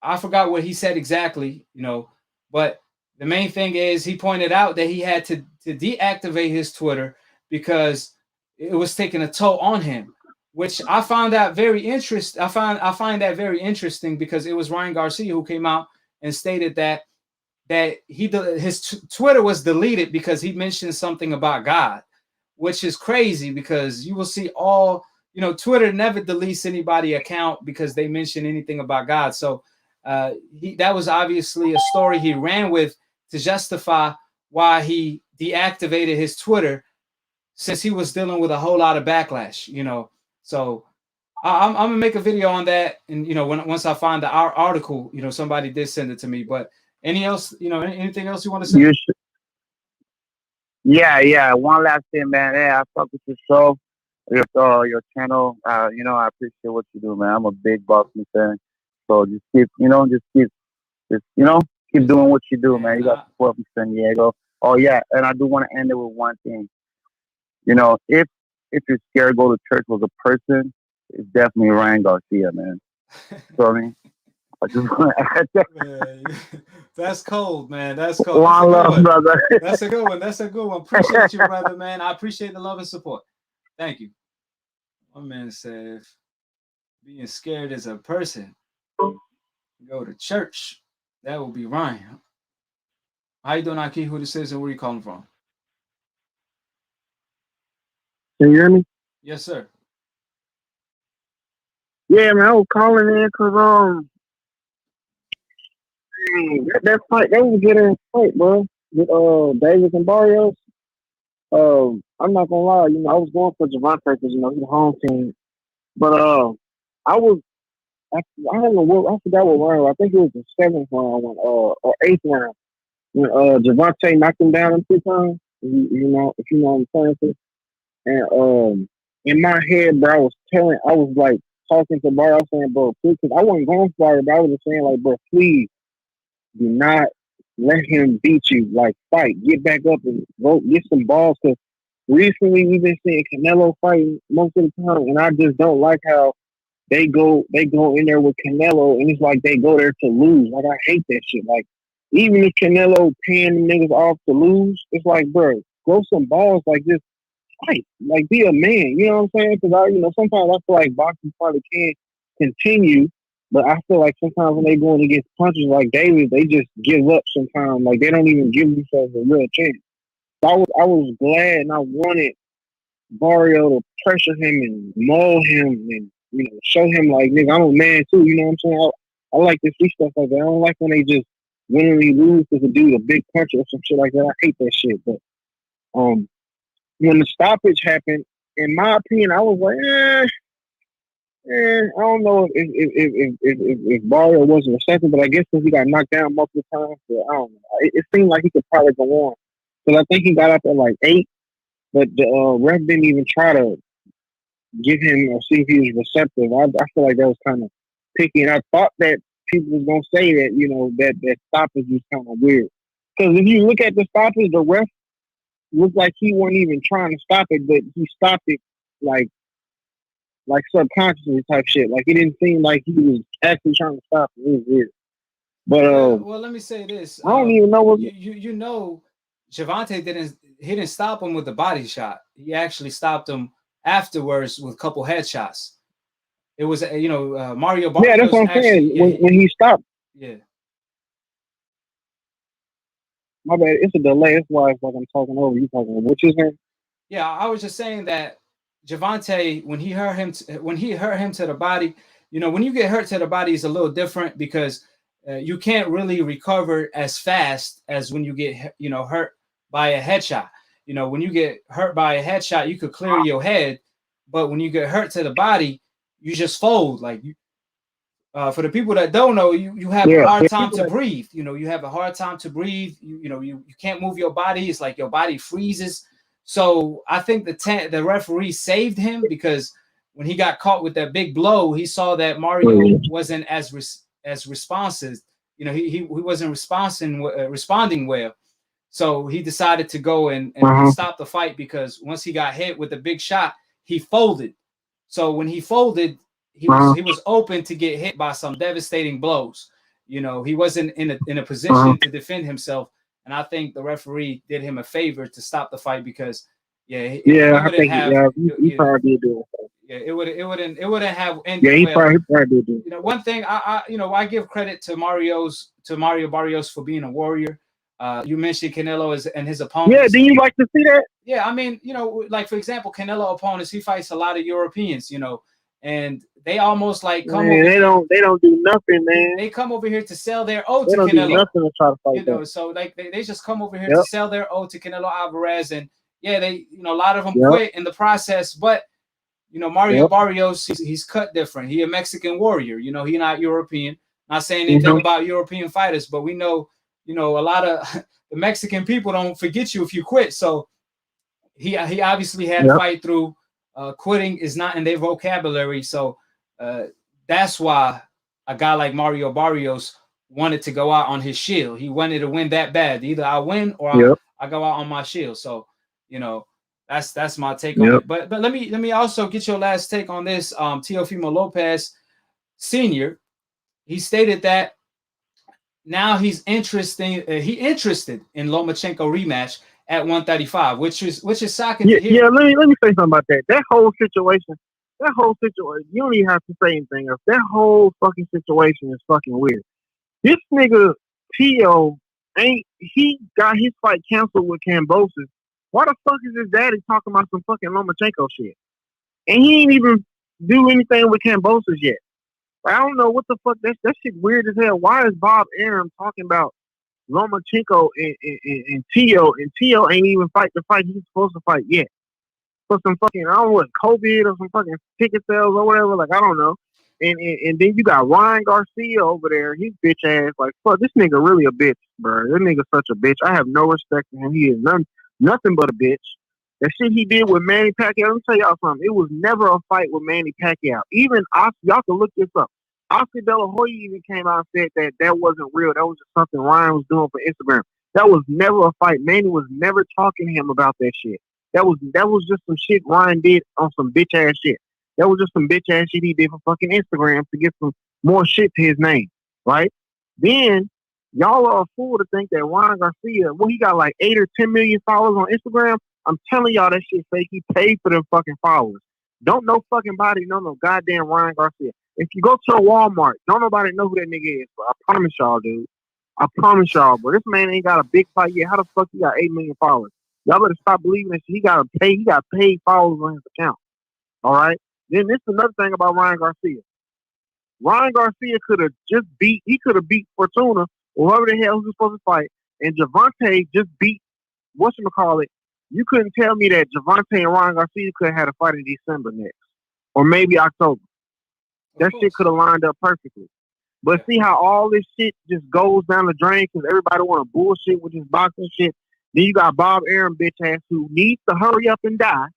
I forgot what he said exactly. But the main thing is he pointed out that he had to deactivate his Twitter because it was taking a toll on him, which I found that very interesting. I find that very interesting because it was Ryan Garcia who came out and stated that his Twitter was deleted because he mentioned something about God, which is crazy because you will see Twitter never deletes anybody account because they mention anything about God. So that was obviously a story he ran with to justify why he deactivated his Twitter since he was dealing with a whole lot of backlash, So I'm gonna make a video on that, and once I find the article, somebody did send it to me. But anything else you want to say? Yeah. One last thing, man. Yeah, I fuck with your show, your channel. I appreciate what you do, man. I'm a big Boston fan. So just keep, just keep Yes, doing what you do, man. man. You got support from San Diego. Oh yeah, and I do want to end it with one thing. If you're scared to go to church with a person, it's definitely Ryan Garcia, man. So I mean, I just want to Man, that's cold, man. That's cold. That's a one good love, one. brother. That's a good one. That's a good one. Appreciate you, brother, man. I appreciate the love and support. Thank you. One man said, being scared as a person, go to church. That will be Ryan. How you doing, Aki? Who this is and where you calling from? Can you hear me? Yes, sir. Yeah, man. I was calling in because that fight, that was a good ass fight, bro. With Davis and Barrios. I'm not gonna lie, I was going for Gervonta because he's the home team. But I was I don't know what I forgot what round. I think it was the seventh round or eighth round when Gervonta knocked him down 2 times. If you know what I'm saying. And in my head, bro, I was like talking to Barry. I was saying, bro, please, because I wasn't going for it, but I was just saying, like, bro, please do not let him beat you. Like, fight, get back up and go get some balls. Because recently we've been seeing Canelo fighting most of the time, and I just don't like how they go in there with Canelo, and it's like they go there to lose. Like, I hate that shit. Like, even if Canelo paying the niggas off to lose, it's like, bro, grow some balls. Like, just fight. Like, be a man. You know what I'm saying? Because sometimes I feel like boxing probably can't continue, but I feel like sometimes when they going against punches like David, they just give up sometimes. Like, they don't even give themselves a real chance. So I was glad and I wanted Barrio to pressure him and maul him and show him like, nigga, I'm a man too. You know what I'm saying? I like to see stuff like that. I don't like when they just willingly lose because a dude a big puncher or some shit like that. I hate that shit. But um, when the stoppage happened, in my opinion, I was like, I don't know if Barrio wasn't receptive, but I guess because he got knocked down multiple times, but I don't know. It seemed like he could probably go on. Because I think he got up at like 8, but the ref didn't even try to give him or see if he was receptive. I feel like that was kind of picky, and I thought that people was gonna say that that stoppage was kind of weird. Because if you look at the stoppage, the ref looked like he wasn't even trying to stop it, but he stopped it like subconsciously type shit. Like, it didn't seem like he was actually trying to stop it. It was weird. But Well, let me say this. I don't even know what Gervonta didn't stop him with the body shot. He actually stopped him afterwards with a couple headshots. It was Mario Barrios. Yeah, that's what I'm saying. When he stopped. Yeah. My bad. It's a delay. That's why it's like I'm talking over you. Talking over. What you saying? Yeah, I was just saying that Gervonta, when he hurt him to the body, when you get hurt to the body, it's a little different because you can't really recover as fast as when you get hurt by a headshot. When you get hurt by a headshot, you could clear your head, but when you get hurt to the body, you just fold. Like, for the people that don't know, you have a hard time to breathe. You have a hard time to breathe. You can't move your body. It's like your body freezes. So I think the referee saved him because when he got caught with that big blow, he saw that Mario wasn't as responsive. He wasn't responding well. So he decided to go and stop the fight because once he got hit with a big shot, he folded. So when he folded, he was open to get hit by some devastating blows. He wasn't in a position to defend himself. And I think the referee did him a favor to stop the fight because, he wouldn't have. He probably did do it. Yeah, it wouldn't have ended. Yeah, he well. probably did. One thing I give credit to Mario Barrios for being a warrior. You mentioned Canelo and his opponents. Yeah, do you like to see that? Yeah, I mean, like for example, Canelo opponents, he fights a lot of Europeans, and they almost like come over. They don't do nothing, man. They come over here to sell their oath to Canelo. They don't do nothing to try to fight them. So like they just come over here to sell their oath to Canelo Alvarez, and they a lot of them quit in the process, but Mario Barrios, he's cut different. He a Mexican warrior. He not European. Not saying anything about European fighters, but we know, you know, a lot of the Mexican people don't forget you if you quit. So he obviously had to fight through. Quitting is not in their vocabulary. So that's why a guy like Mario Barrios wanted to go out on his shield. He wanted to win that bad. Either I win or I go out on my shield. So, you know, that's my take on it. But let me also get your last take on this. Teofimo Lopez Sr., he stated that now he's interested in Lomachenko rematch at 135, which is shocking to hear. Yeah, let me say something about that. That whole situation, you don't even have to say anything else. That whole fucking situation is fucking weird. This nigga Tio he got his fight canceled with Cambosis. Why the fuck is his daddy talking about some fucking Lomachenko shit? And he ain't even do anything with Cambosis yet. I don't know what the fuck. That shit weird as hell. Why is Bob Arum talking about Lomachenko and Tio, and Tio ain't even fight the fight he's supposed to fight yet? For some fucking, I don't know what, COVID or some fucking ticket sales or whatever, like, I don't know. And then you got Ryan Garcia over there, his bitch ass, like, fuck, this nigga really a bitch, bro. This nigga's such a bitch. I have no respect for him. He is nothing but a bitch. That shit he did with Manny Pacquiao, let me tell y'all something. It was never a fight with Manny Pacquiao. Even Oscar, y'all can look this up. Oscar De La Hoya even came out and said that wasn't real. That was just something Ryan was doing for Instagram. That was never a fight. Manny was never talking to him about that shit. That was just some shit Ryan did on some bitch ass shit. That was just some bitch ass shit he did for fucking Instagram to get some more shit to his name, right? Then y'all are a fool to think that Ryan Garcia, he got like 8 or 10 million followers on Instagram. I'm telling y'all that shit fake. He paid for them fucking followers. Don't no fucking body know no goddamn Ryan Garcia. If you go to a Walmart, don't nobody know who that nigga is, bro. I promise y'all, dude. I promise y'all, bro. This man ain't got a big fight yet. How the fuck he got 8 million followers? Y'all better stop believing that shit. He got paid followers on his account. All right? Then this is another thing about Ryan Garcia. Ryan Garcia could have beat Fortuna or whoever the hell he was supposed to fight, and Gervonta just beat whatchamacallit. You couldn't tell me that Gervonta and Ryan Garcia could have had a fight in December next. Or maybe October. That shit could have lined up perfectly. But see how all this shit just goes down the drain because everybody want to bullshit with this boxing shit. Then you got Bob Arum, bitch ass, who needs to hurry up and die.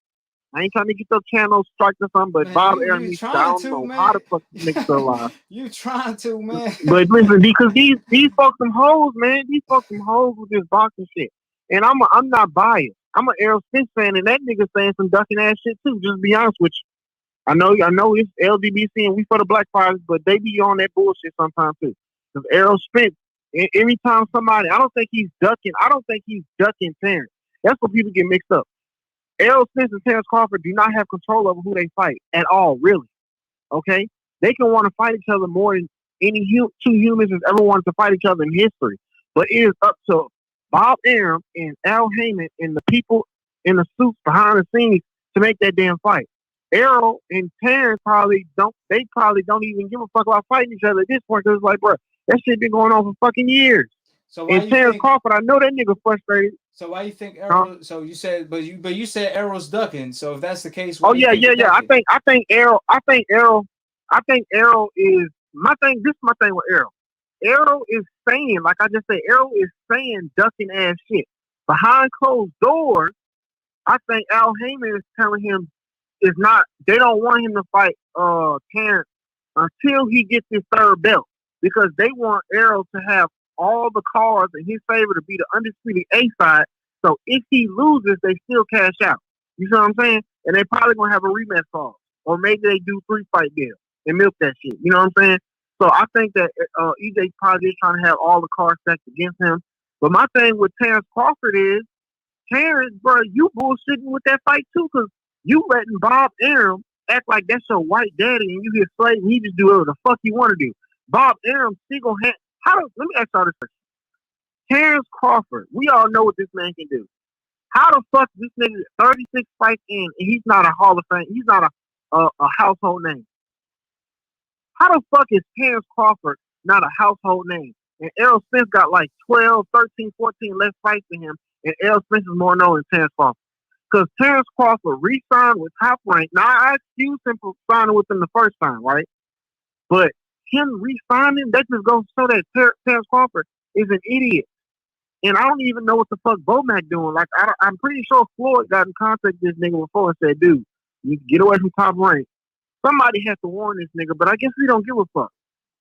I ain't trying to get your channel striked or something, but man, Bob Arum needs to, I don't know how the fuck this nigga still alive. You trying to, man. But listen, because these folks some hoes, man. These folks some hoes with this boxing shit. And I'm not biased. I'm an Errol Spence fan, and that nigga saying some ducking ass shit too. Just to be honest with you. I know it's LDBC and we for the Black Fighters, but they be on that bullshit sometimes too. Because Errol Spence, every time somebody, I don't think he's ducking Terrence. That's what people get mixed up. Errol Spence and Terrence Crawford do not have control over who they fight at all, really. Okay? They can want to fight each other more than any two humans has ever wanted to fight each other in history. But it is up to Bob Arum and Al Heyman and the people in the suits behind the scenes to make that damn fight. Errol and Terrence probably don't even give a fuck about fighting each other at this point because it's like, bro, that shit been going on for fucking years. So and Terrence Crawford, I know that nigga frustrated. So why you think Errol? So you said, but you said Errol's ducking. So if that's the case, I think Errol is my thing. This is my thing with Errol. Errol is saying, like I just said, Errol is saying ducking ass shit behind closed doors. I think Al Heyman is telling him they don't want him to fight Terrence until he gets his third belt because they want Errol to have all the cards in his favor to be the undisputed A side. So if he loses, they still cash out. You see what I'm saying? And they probably gonna have a rematch clause, or maybe they do 3-fight deal and milk that shit. You know what I'm saying? So I think that EJ probably is trying to have all the cards stacked against him. But my thing with Terrence Crawford is, Terrence, bro, you bullshitting with that fight too, because you letting Bob Arum act like that's your white daddy and you his slave and he just do whatever the fuck you want to do. Bob Arum single hand. Let me ask y'all this question. Terrence Crawford, we all know what this man can do. How the fuck this nigga 36 fights in and he's not a Hall of Fame? He's not a household name. How the fuck is Terrence Crawford not a household name? And Errol Spence got like 12, 13, 14 less fights than him, and Errol Spence is more known than Terrence Crawford. Because Terrence Crawford re-signed with Top Rank. Now, I excuse him for signing with them the first time, right? But him re-signing, that just goes to show that Terrence Crawford is an idiot. And I don't even know what the fuck Bomac doing. Like, I'm pretty sure Floyd got in contact with this nigga before and said, dude, you get away from Top Rank. Somebody has to warn this nigga, but I guess we don't give a fuck.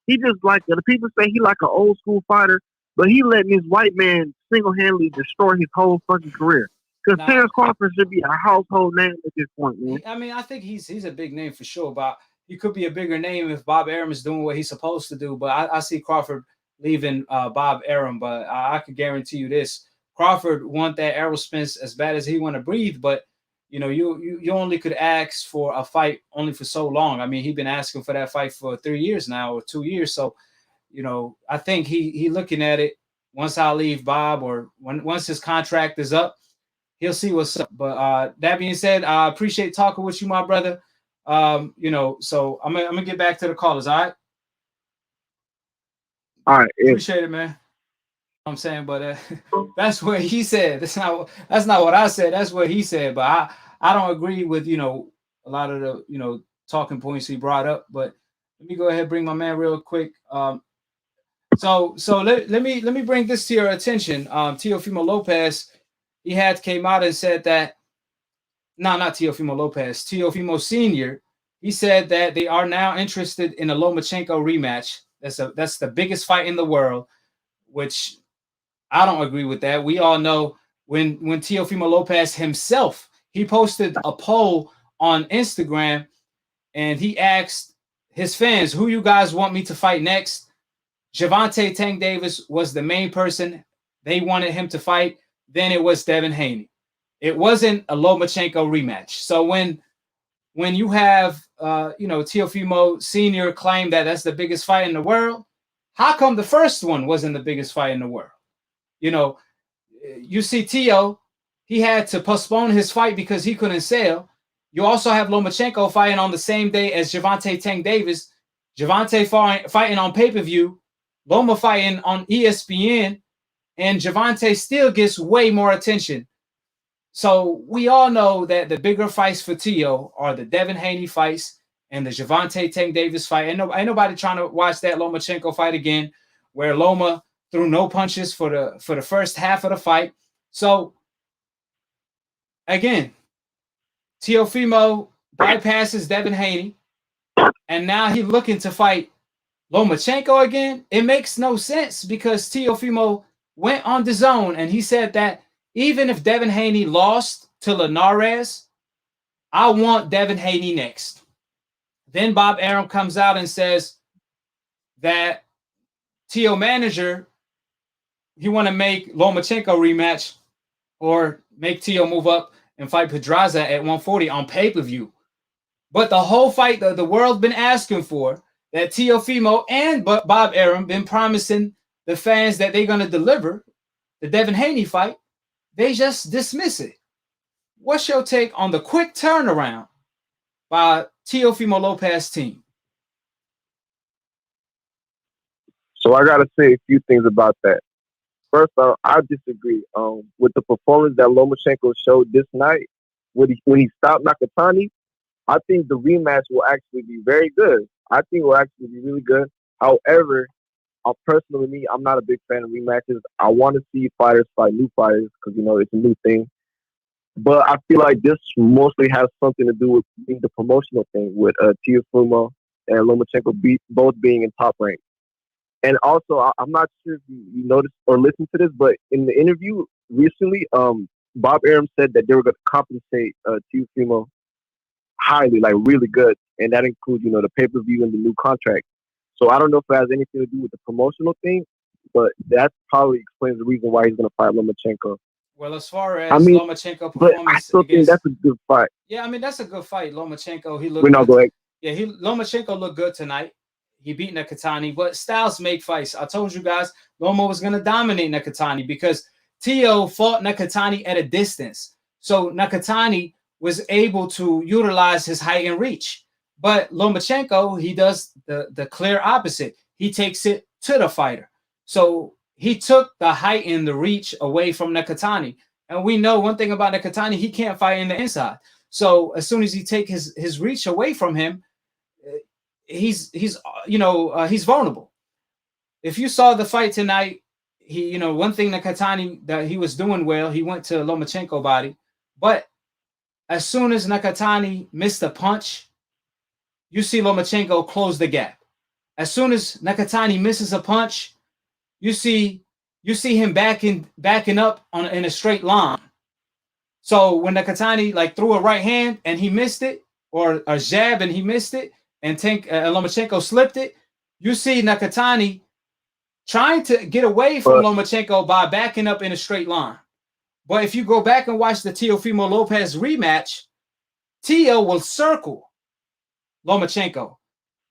He just like, the people say he like an old school fighter, but he letting this white man single-handedly destroy his whole fucking career. Because Terrence Crawford should be a household name at this point, man. I mean, I think he's a big name for sure, but he could be a bigger name if Bob Arum is doing what he's supposed to do. But I see Crawford leaving Bob Arum, but I could guarantee you this: Crawford want that Aerospence as bad as he want to breathe, but you know, you only could ask for a fight only for so long. I mean, he's been asking for that fight for 3 years now or 2 years. So, you know, I think he looking at it. Once I leave Bob, or once his contract is up, he'll see what's up. But that being said, I appreciate talking with you, my brother. You know, so I'm gonna get back to the callers. All right. All right. Yeah. Appreciate it, man. I'm saying, but that's what he said. That's not what I said. That's what he said. But I don't agree with, you know, a lot of the, you know, talking points he brought up. But let me go ahead and bring my man real quick. So let me bring this to your attention. Teofimo Lopez, he came out and said that, no, not Teofimo Lopez, Teofimo Sr. He said that they are now interested in a Lomachenko rematch. That's the biggest fight in the world, which I don't agree with that. We all know when Teofimo Lopez himself, he posted a poll on Instagram and he asked his fans, who you guys want me to fight next? Gervonta Tank Davis was the main person they wanted him to fight. Then it was Devin Haney. It wasn't a Lomachenko rematch. So when you have you know, Teofimo Sr. claim that that's the biggest fight in the world, how come the first one wasn't the biggest fight in the world? You know, you see Teo, he had to postpone his fight because he couldn't sail. You also have Lomachenko fighting on the same day as Gervonta Tank Davis. Gervonta fighting on pay-per-view, Loma fighting on ESPN, and Gervonta still gets way more attention. So we all know that the bigger fights for Teo are the Devin Haney fights and the Gervonta Tank Davis fight. Ain't nobody trying to watch that Lomachenko fight again, where Loma threw no punches for the first half of the fight. So again, Teofimo bypasses Devin Haney, and now he's looking to fight Lomachenko again. It makes no sense because Teofimo went on the zone and he said that even if Devin Haney lost to Linares, I want Devin Haney next. Then Bob Arum comes out and says that Teo manager, he want to make Lomachenko rematch or make Teo move up and fight Pedraza at 140 on pay-per-view. But the whole fight that the world's been asking for, that Teofimo and Bob Arum been promising the fans that they're going to deliver, the Devin Haney fight, they just dismiss it. What's your take on the quick turnaround by Teofimo Lopez team? So I got to say a few things about that. First, I disagree with the performance that Lomachenko showed this night. When he stopped Nakatani, I think the rematch will actually be very good. I think it will actually be really good. However, personally, me, I'm not a big fan of rematches. I want to see fighters fight new fighters because, you know, it's a new thing. But I feel like this mostly has something to do with the promotional thing with Teofimo and Lomachenko both being in Top Rank. And also, I'm not sure if you noticed or listened to this, but in the interview recently, Bob Arum said that they were going to compensate Teofimo highly, like really good. And that includes, you know, the pay-per-view and the new contract. So I don't know if it has anything to do with the promotional thing, but that probably explains the reason why he's going to fight Lomachenko. Well, as far as Lomachenko performance, I still think that's a good fight. Yeah, I mean, that's a good fight. Lomachenko, he looked. We're not going. Yeah, Lomachenko looked good tonight. He beat Nakatani, but styles make fights. I told you guys, Loma was going to dominate Nakatani because Teo fought Nakatani at a distance. So Nakatani was able to utilize his height and reach. But Lomachenko, he does the clear opposite. He takes it to the fighter. So he took the height and the reach away from Nakatani. And we know one thing about Nakatani, he can't fight in the inside. So as soon as he take his reach away from him, he's vulnerable. If you saw the fight tonight, he, one thing Nakatani that he was doing well, he went to Lomachenko body, but as soon as Nakatani missed a punch, you see Lomachenko close the gap. As soon as Nakatani misses a punch, you see him backing up in a straight line. So when Nakatani like threw a right hand and he missed it, or a jab and he missed it, and Lomachenko slipped it, you see Nakatani trying to get away from Lomachenko by backing up in a straight line. But if you go back and watch the Teofimo Lopez rematch, Teo will circle Lomachenko.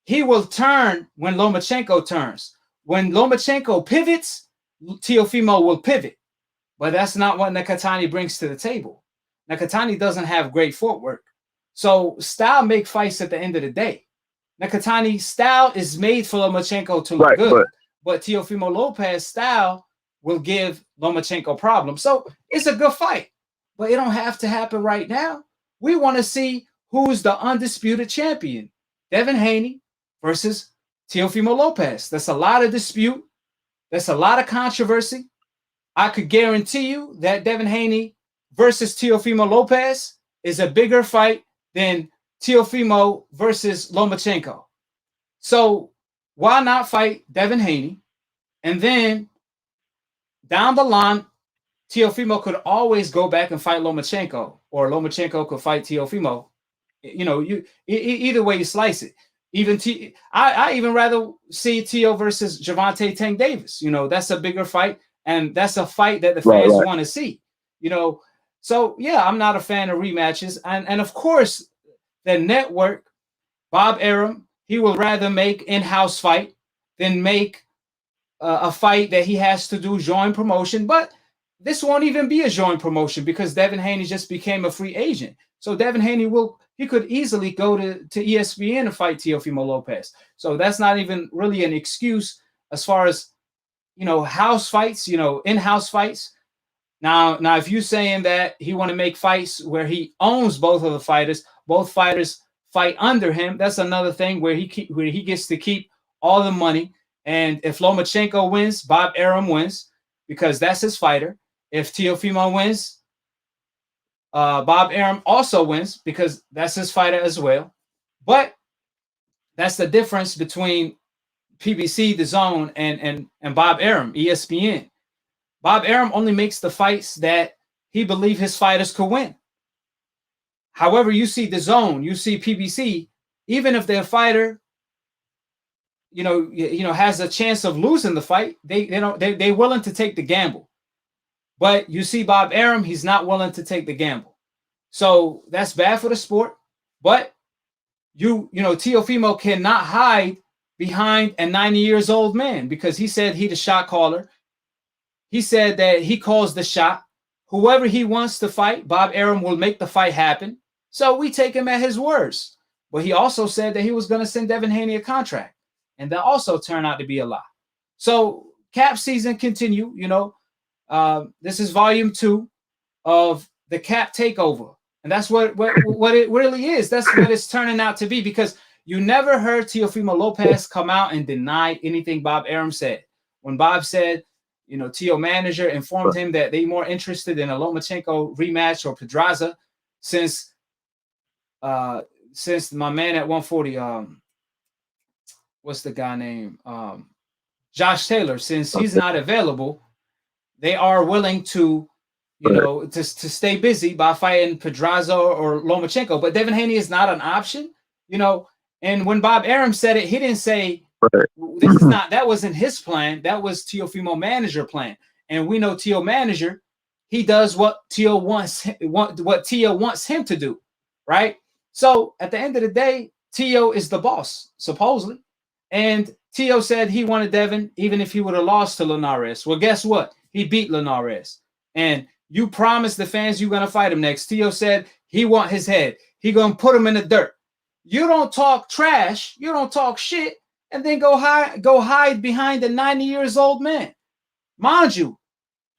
He will turn when Lomachenko turns. When Lomachenko pivots, Teofimo will pivot. But that's not what Nakatani brings to the table. Nakatani doesn't have great footwork. So style make fights at the end of the day. Nakatani's style is made for Lomachenko to look good. But Teofimo Lopez's style will give Lomachenko problems. So it's a good fight. But it don't have to happen right now. We want to see who's the undisputed champion. Devin Haney versus Teofimo Lopez. That's a lot of dispute. That's a lot of controversy. I could guarantee you that Devin Haney versus Teofimo Lopez is a bigger fight than Teofimo versus Lomachenko. So why not fight Devin Haney? And then down the line, Teofimo could always go back and fight Lomachenko, or Lomachenko could fight Teofimo. Either way you slice it. I even rather see Teo versus Gervonta Tank Davis. That's a bigger fight, and that's a fight that the fans want to see. So yeah, I'm not a fan of rematches, and of course, the network, Bob Arum, he will rather make in-house fight than make a fight that he has to do joint promotion. But this won't even be a joint promotion because Devin Haney just became a free agent. So Devin Haney could easily go to ESPN and fight Teofimo Lopez. So that's not even really an excuse as far as, house fights, in-house fights. Now, if you're saying that he want to make fights where he owns both of the fighters, both fighters fight under him, that's another thing where he gets to keep all the money. And if Lomachenko wins, Bob Arum wins because that's his fighter. If Teofimo wins, Bob Arum also wins because that's his fighter as well. But that's the difference between PBC, The Zone, and Bob Arum, ESPN. Bob Arum only makes the fights that he believes his fighters could win. However, you see The Zone, you see PBC, even if their fighter, has a chance of losing the fight, they're willing to take the gamble. But you see Bob Arum, he's not willing to take the gamble. So that's bad for the sport. But Teofimo cannot hide behind a 90 years old man because he said he's the shot caller. He said that he calls the shot. Whoever he wants to fight, Bob Arum will make the fight happen. So we take him at his words. But he also said that he was going to send Devin Haney a contract. And that also turned out to be a lie. So cap season continue. This is volume 2 of the cap takeover. And that's what it really is. That's what it's turning out to be, because you never heard Teofimo Lopez come out and deny anything Bob Arum said. When Bob said, Teo manager informed him that they more interested in a Lomachenko rematch or Pedraza since my man at 140, what's the guy name? Josh Taylor, since he's not available, they are willing to, to stay busy by fighting Pedraza or Lomachenko. But Devin Haney is not an option, And when Bob Arum said it, he didn't say that wasn't his plan. That was Teofimo manager plan. And we know Teo manager, he does what Teo wants him to do, right? So at the end of the day, Teo is the boss, supposedly. And Teo said he wanted Devin even if he would have lost to Linares. Well, guess what? He beat Linares. And you promised the fans you're going to fight him next. Teo said he want his head. He going to put him in the dirt. You don't talk trash. You don't talk shit. And then go hide behind a 90 years old man. Mind you,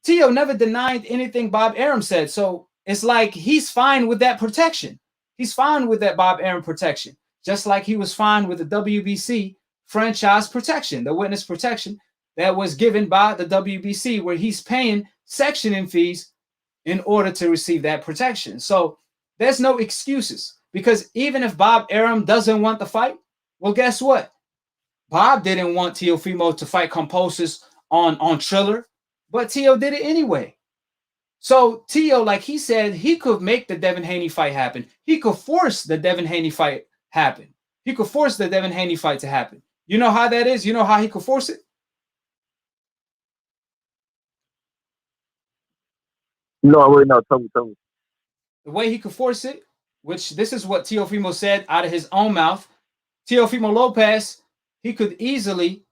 Teo never denied anything Bob Arum said. So it's like he's fine with that protection. He's fine with that Bob Arum protection. Just like he was fine with the WBC franchise protection, the witness protection. that was given by the WBC, where he's paying sectioning fees in order to receive that protection. So there's no excuses, because even if Bob Arum doesn't want the fight, well, guess what? Bob didn't want Teofimo to fight Composis on Triller, but Teo did it anyway. So Teo, like he said, he could make the Devin Haney fight happen. He could force the Devin Haney fight happen. He could force the Devin Haney fight to happen. You know how that is? You know how he could force it? No, wait, no, tell me. The way he could force it, which this is what Teofimo said out of his own mouth. Teofimo Lopez, he could easily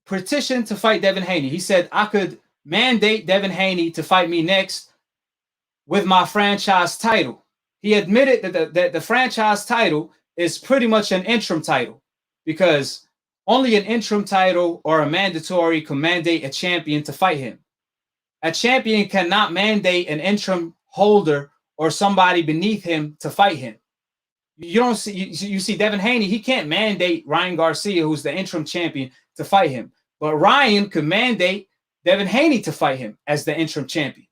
petition to fight Devin Haney. He said, I could mandate Devin Haney to fight me next with my franchise title. He admitted that the franchise title is pretty much an interim title, because only an interim title or a mandatory can mandate a champion to fight him. A champion cannot mandate an interim holder or somebody beneath him to fight him. You don't see you see Devin Haney, he can't mandate Ryan Garcia, who's the interim champion, to fight him. But Ryan could mandate Devin Haney to fight him as the interim champion.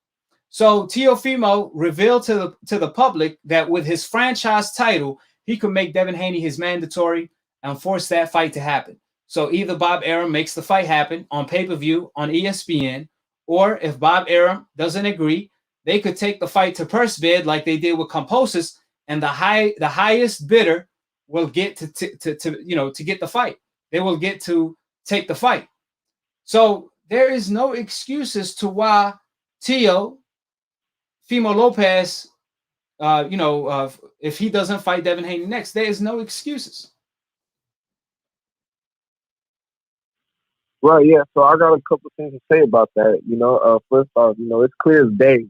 So Teofimo revealed to the public that with his franchise title, he could make Devin Haney his mandatory and force that fight to happen. So either Bob Arum makes the fight happen on pay-per-view on ESPN, or if Bob Arum doesn't agree, they could take the fight to purse bid like they did with Composis, and the highest bidder will get to get the fight. They will get to take the fight. So there is no excuses to why Teofimo Lopez, if he doesn't fight Devin Haney next, there is no excuses. Right, yeah. So I got a couple things to say about that. First off, it's clear as day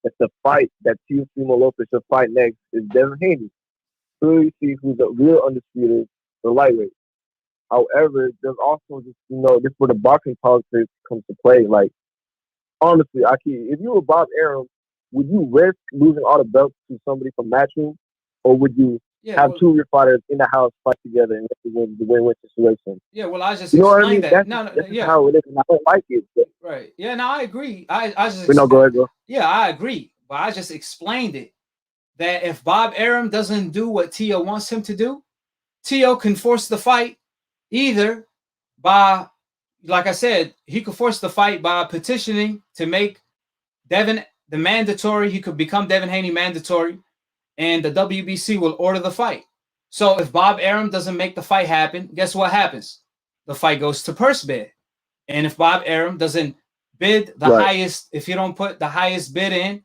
that the fight that Teofimo Lopez should fight next is Devin Haney. Clearly see who's the real undisputed, the lightweight. However, there's also just, this where the boxing politics comes to play. Like, honestly, if you were Bob Arum, would you risk losing all the belts to somebody from Matchroom, or would you have two of your fighters in the house fight together and win the win-win situation? Yeah, well, I just explained that. That's how it is, and I don't like it. But... Right. Yeah, no, I agree. I just go ahead, bro. Yeah, I agree. But I just explained it, that if Bob Arum doesn't do what Teo wants him to do, Teo can force the fight either by, like I said, he could force the fight by petitioning to make Devin the mandatory. He could become Devin Haney mandatory, and the WBC will order the fight. So if Bob Arum doesn't make the fight happen, guess what happens? The fight goes to purse bid. And if Bob Arum doesn't bid the highest, if you don't put the highest bid in,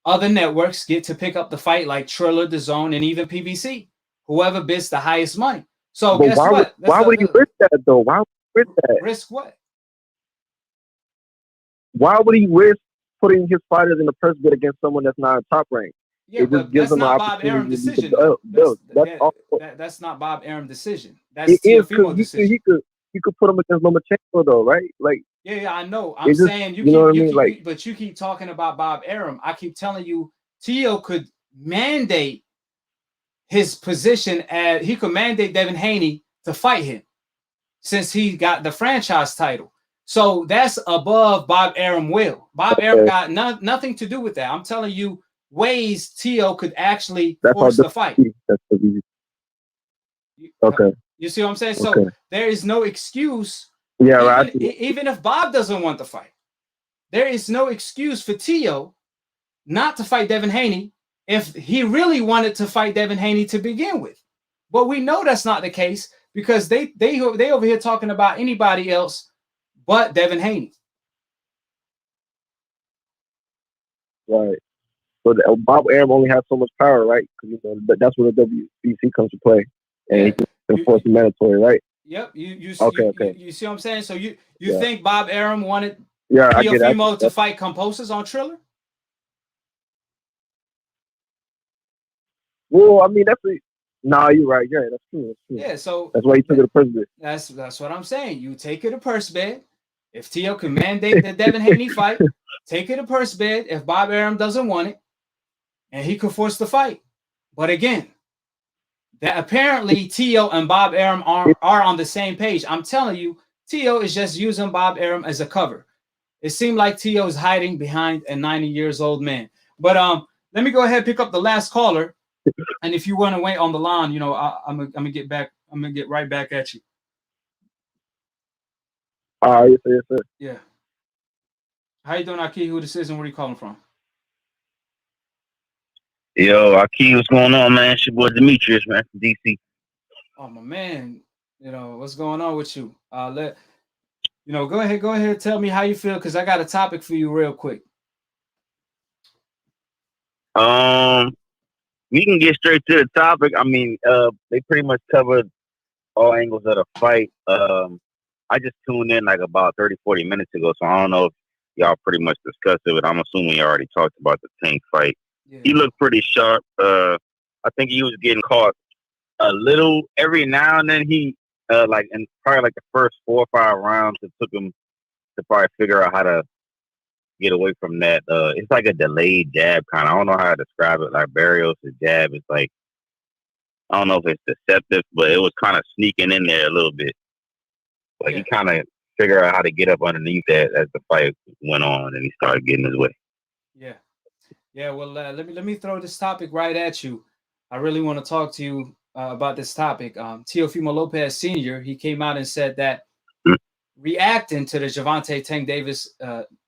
other networks get to pick up the fight, like Triller, DAZN, and even PBC. Whoever bids the highest money. So guess what? Why would he risk that, though? Why would he risk that? Risk what? Why would he risk putting his fighters in the purse bid against someone that's not in top rank? Yeah, but that's not Bob Arum's decision. That's not Bob Arum's decision. That's Teofimo's decision. He could put him against Lomachenko, though, right? Like, yeah, I know. I'm saying but you keep talking about Bob Arum. I keep telling you, Teo could mandate his position as he could mandate Devin Haney to fight him, since he got the franchise title. So that's above Bob Arum will. Bob Arum got nothing to do with that. I'm telling you ways Teo could actually force the fight. Okay. You see what I'm saying? So there is no excuse. Yeah, even if Bob doesn't want the fight, there is no excuse for Teo not to fight Devin Haney if he really wanted to fight Devin Haney to begin with. But we know that's not the case, because they over here talking about anybody else but Devin Haney. Right. But Bob Arum only has so much power, right? Because that's where the WBC comes to play, and he can force the mandatory, right? Yep. You okay. You see what I'm saying? So you think Bob Arum wanted Teofimo to fight Composis on Triller? Well, I mean, you're right. Yeah, that's true. Yeah, so that's why you took it to purse bid. That's what I'm saying. You take it to purse bid. If Teo can mandate the Devin Haney fight, take it to purse bid. If Bob Arum doesn't want it, and he could force the fight. But again, that apparently Teo and Bob Arum are on the same page. I'm telling you, Tio is just using Bob Arum as a cover. It seemed like Tio is hiding behind a 90 years old man. But let me go ahead and pick up the last caller. And if you want to wait on the line, you know, I'm gonna get back. I'm gonna get right back at you. Yes, sir, yes, sir. Yeah. How you doing, Aki? Who this is and where you calling from? Yo, AKHi, what's going on, man? It's your boy Demetrius, man, from DC. Oh my man, you know what's going on with you? Go ahead, tell me how you feel because I got a topic for you real quick. We can get straight to the topic. I mean, they pretty much covered all angles of the fight. I just tuned in like about 30, 40 minutes ago, so I don't know if y'all pretty much discussed it, but I'm assuming you already talked about the Tank fight. Yeah. He looked pretty sharp. I think he was getting caught a little every now and then. He like in probably like the first 4 or 5 rounds, it took him to probably figure out how to get away from that. It's like a delayed jab kind of. I don't know how to describe it. Like Barrios' jab is like, I don't know if it's deceptive, but it was kind of sneaking in there a little bit. Like he kind of figured out how to get up underneath that as the fight went on, and he started getting his way. Yeah. Yeah, well, let me throw this topic right at you. I really want to talk to you about this topic. Teofimo Lopez Sr., he came out and said that reacting to the Gervonta Tank Davis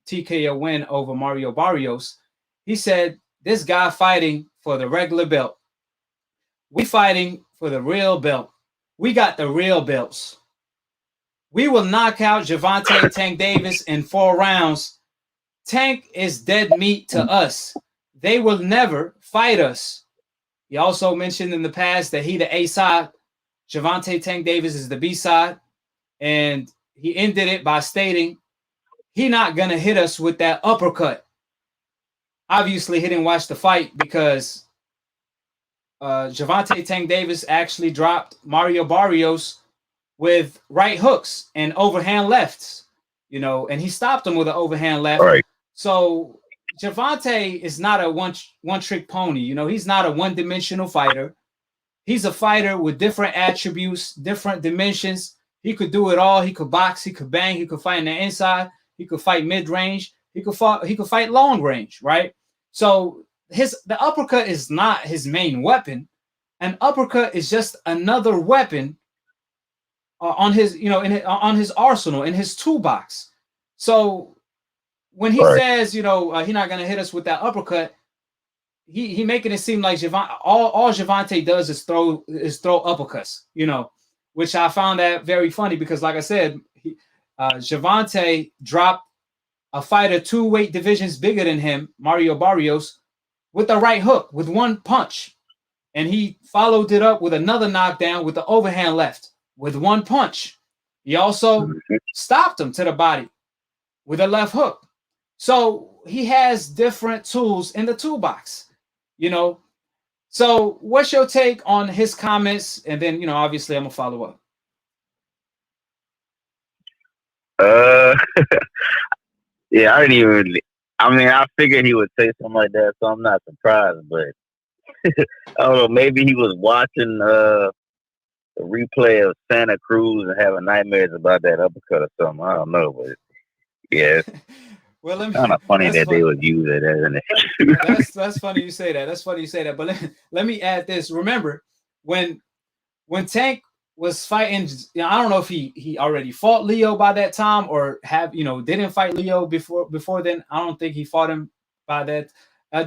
TKO win over Mario Barrios, he said, this guy fighting for the regular belt. We fighting for the real belt. We got the real belts. We will knock out Gervonta Tank Davis in 4 rounds. Tank is dead meat to us. They will never fight us. He also mentioned in the past that he the A side, Gervonta Tank Davis is the B side, and he ended it by stating he not gonna hit us with that uppercut. Obviously, he didn't watch the fight because Gervonta Tank Davis actually dropped Mario Barrios with right hooks and overhand lefts, you know, and he stopped him with an overhand left. Right. So Gervonta is not a one trick pony. You know, he's not a one-dimensional fighter. He's a fighter with different attributes, different dimensions. He could do it all. He could box. He could bang. He could fight in the inside. He could fight mid-range. He could fight long range, right? So the uppercut is not his main weapon. An uppercut is just another weapon on his, on his arsenal, in his toolbox. So when he says, he's not gonna hit us with that uppercut, he making it seem like all Gervonta does is throw uppercuts, which I found that very funny because, like I said, Gervonta dropped a fighter 2 weight divisions bigger than him, Mario Barrios, with the right hook, with one punch. And he followed it up with another knockdown with the overhand left, with one punch. He also stopped him to the body with a left hook. So he has different tools in the toolbox, So what's your take on his comments? And then, obviously I'm going to follow up. Yeah, I figured he would say something like that, so I'm not surprised, but I don't know, maybe he was watching the replay of Santa Cruz and having nightmares about that uppercut or something. I don't know, but yeah. Well, it's kind of funny that they would use it as an excuse. That's funny you say that. That's funny you say that. But let me add this. Remember, when Tank was fighting, I don't know if he already fought Leo by that time or didn't fight Leo before then. I don't think he fought him by that.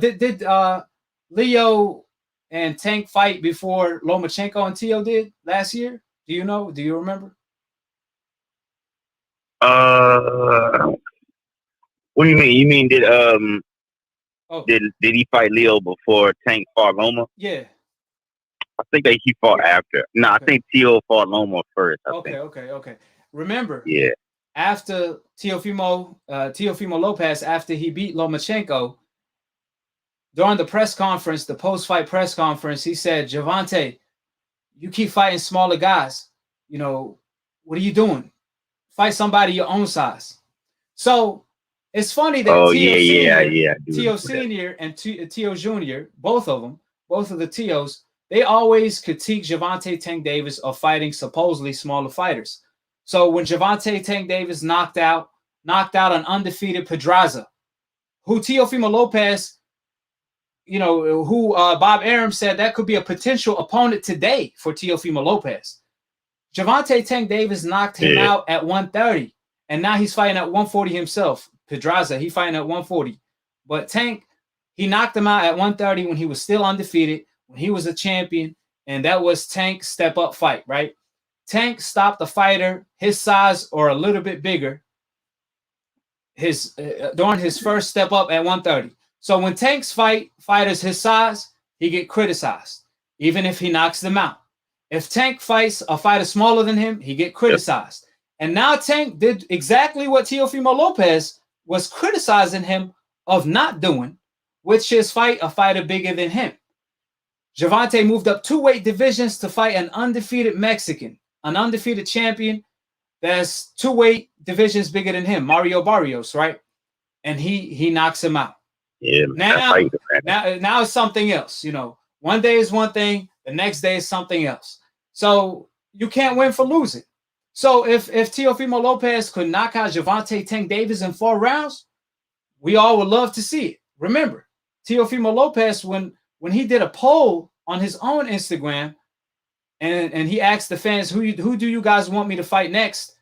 Did Leo and Tank fight before Lomachenko and Tio did last year? Do you know? Do you remember? What do you mean? You mean did he fight Leo before Tank fought Loma? Yeah. I think that he fought after. No, okay. I think Tio fought Loma first. Okay. Remember? Yeah. After Teofimo Lopez, after he beat Lomachenko, during the press conference, the post-fight press conference, he said, Gervonta, you keep fighting smaller guys. What are you doing? Fight somebody your own size. So it's funny that Tio Senior and Tio Junior, both of the Tios, they always critique Gervonta Tank Davis of fighting supposedly smaller fighters. So when Gervonta Tank Davis knocked out an undefeated Pedraza, who Teofimo Lopez, who Bob Arum said that could be a potential opponent today for Teofimo Lopez. Gervonta Tank Davis knocked him out at 130, and now he's fighting at 140 himself. Pedraza, he fighting at 140. But Tank, he knocked him out at 130 when he was still undefeated, when he was a champion, and that was Tank's step-up fight, right? Tank stopped the fighter his size or a little bit bigger during his first step up at 130. So when Tank's fighters his size, he get criticized, even if he knocks them out. If Tank fights a fighter smaller than him, he get criticized. And now Tank did exactly what Teofimo Lopez was criticizing him of not doing, which is fight a fighter bigger than him. Gervonta moved up 2 weight divisions to fight an undefeated Mexican, an undefeated champion that's 2 weight divisions bigger than him, Mario Barrios, right? And he knocks him out. Yeah. Now it's something else. One day is one thing, the next day is something else. So you can't win for losing. So if Teofimo Lopez could knock out Gervonta Tank Davis in 4 rounds, we all would love to see it. Remember, Teofimo Lopez, when he did a poll on his own Instagram, and he asked the fans, who do you guys want me to fight next?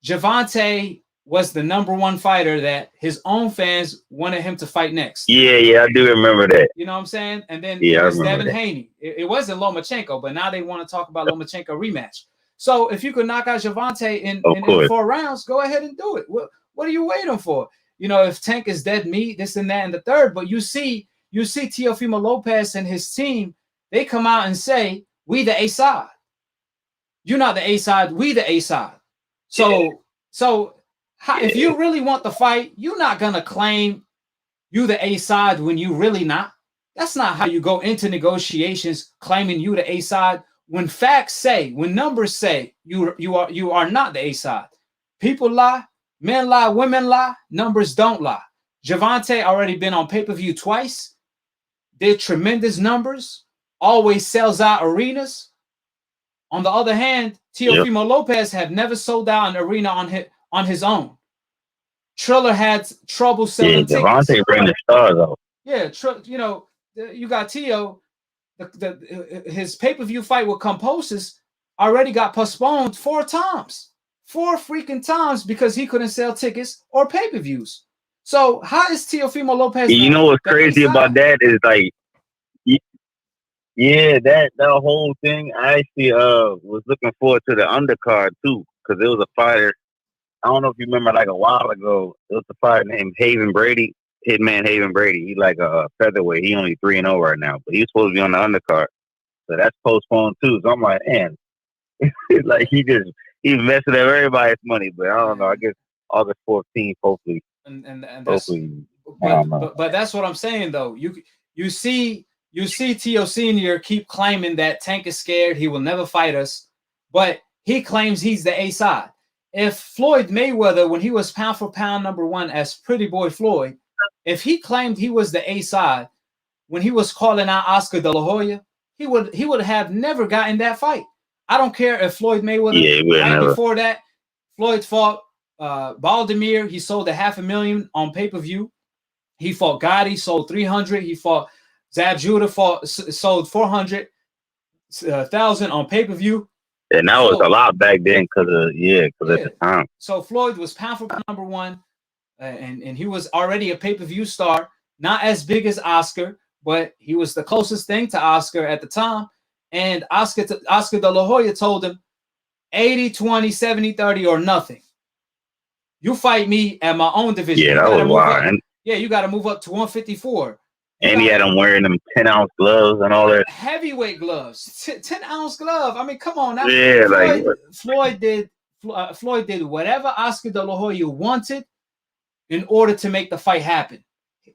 Gervonta was the #1 fighter that his own fans wanted him to fight next. Yeah, I do remember that. You know what I'm saying? And then it was Devin Haney. It wasn't Lomachenko, but now they want to talk about Lomachenko rematch. So if you could knock out Gervonta in 4 rounds, go ahead and do it. What are you waiting for? If Tank is dead meat, this and that and the third, but you see Teofimo Lopez and his team, they come out and say, we the A side. You're not the A side, we the A side. So if you really want the fight, you're not gonna claim you the A side when you really not. That's not how you go into negotiations claiming you the A side. When facts say, when numbers say you are not the A side. People lie, men lie, women lie, numbers don't lie. Gervonta already been on pay-per-view twice, did tremendous numbers, always sells out arenas. On the other hand, Teofimo Lopez have never sold out an arena on his own. Triller had trouble selling tickets. Gervonta bring the stars out. Yeah, you got Teo. His pay-per-view fight with Composis already got postponed 4 times. 4 freaking times because he couldn't sell tickets or pay-per-views. So how is Teofimo Lopez? You know what's crazy about that is like, that whole thing. I actually was looking forward to the undercard too, because it was a fighter. I don't know if you remember, like a while ago, it was a fighter named Haven Brady, Hitman Haven Brady. He's like a featherweight. He only 3-0 right now, but he's supposed to be on the undercard. So that's postponed too. So I'm like, man, like he's messing up everybody's money. But I don't know. I guess August 14th, hopefully. And hopefully. But that's what I'm saying though. You see Teo Senior keep claiming that Tank is scared. He will never fight us, but he claims he's the A side. If Floyd Mayweather, when he was pound for pound #1 as Pretty Boy Floyd, if he claimed he was the A side when he was calling out Oscar De La Hoya, he would have never gotten that fight. I don't care if Floyd Mayweather before that, Floyd fought Baldomir. He sold $500,000 on pay-per-view. He fought Gotti, sold 300. He fought Zab Judah, sold 400,000 on pay-per-view. And that was a lot back then because at the time. So Floyd was pound for pound #1, and he was already a pay-per-view star, not as big as Oscar, but he was the closest thing to Oscar at the time. And Oscar De La Hoya told him 80-20, 70-30 or nothing. You fight me at my own division. Yeah, that was wild. You got to move up to 154. And he had him wearing them 10-ounce gloves and all that. Heavyweight gloves, 10-ounce glove. I mean, come on now. Yeah, Floyd did whatever Oscar De La Hoya wanted in order to make the fight happen.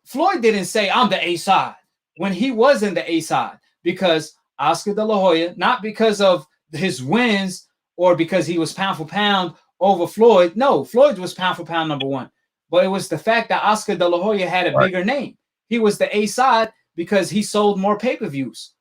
Floyd didn't say, I'm the A side when he wasn't the A side, because Oscar De La Hoya, not because of his wins or because he was pound for pound over Floyd. No, Floyd was pound for pound #1. But it was the fact that Oscar De La Hoya had a bigger name. He was the A side because he sold more pay-per-views.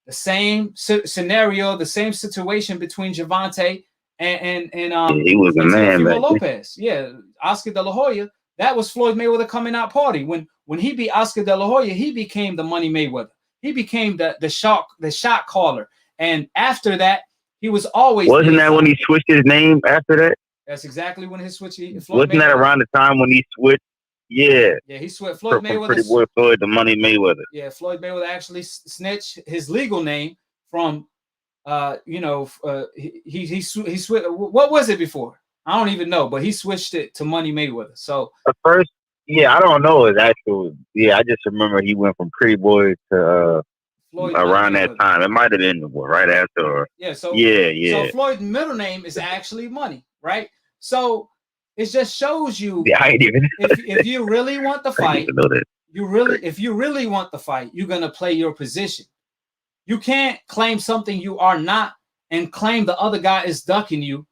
The same scenario, the same situation between Gervonta he was a man Teofimo back then. Lopez. Yeah, Oscar De La Hoya. That was Floyd Mayweather coming out party. When he beat Oscar De La Hoya, he became the Money Mayweather. He became the shot caller. And after that, he was always. Wasn't that when he switched his name after that? That's exactly when he switched. Wasn't that around the time when he switched? Yeah. Yeah, he switched Floyd Mayweather. Pretty Boy Floyd to Money Mayweather. Yeah, Floyd Mayweather actually snitched his legal name from, he switched. What was it before? I don't even know, but he switched it to Money Mayweather. So the first, I don't know his actual. Yeah, I just remember he went from Pretty Boy to Floyd around that time. It might have been right after. Or, So yeah. So Floyd's middle name is actually Money, right? So it just shows you. Yeah, I ain't even. If you really want the fight, if you really want the fight, you're gonna play your position. You can't claim something you are not and claim the other guy is ducking you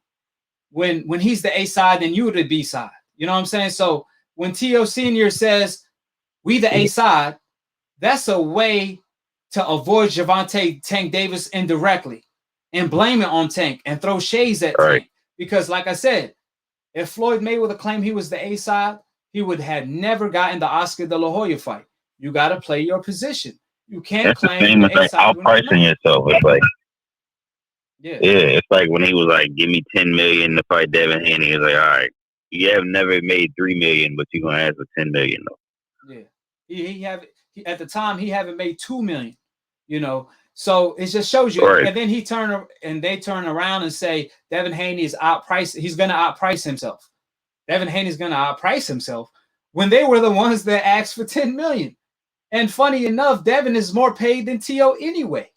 when he's the A side and you're the B side. You know what I'm saying? So when T.O. Senior says we the A side, that's a way to avoid Gervonta Tank Davis indirectly and blame it on Tank and throw shades at Tank. Because like I said, if Floyd Mayweather claimed he was the A side, he would have never gotten the Oscar De La Hoya fight. You got to play your position. You can't claim the same outpricing yourself. It's like, it's like when he was like, "Give me $10 million to fight Devin Haney." He's like, "All right, you have never made $3 million, but you're gonna ask for $10 million though." Yeah, at the time he haven't made $2 million. So it just shows you. Right. And then they turn around and say Devin Haney is outpriced. He's gonna outprice himself. Devin Haney's gonna outprice himself when they were the ones that asked for $10 million. And funny enough, Devin is more paid than T.O. anyway.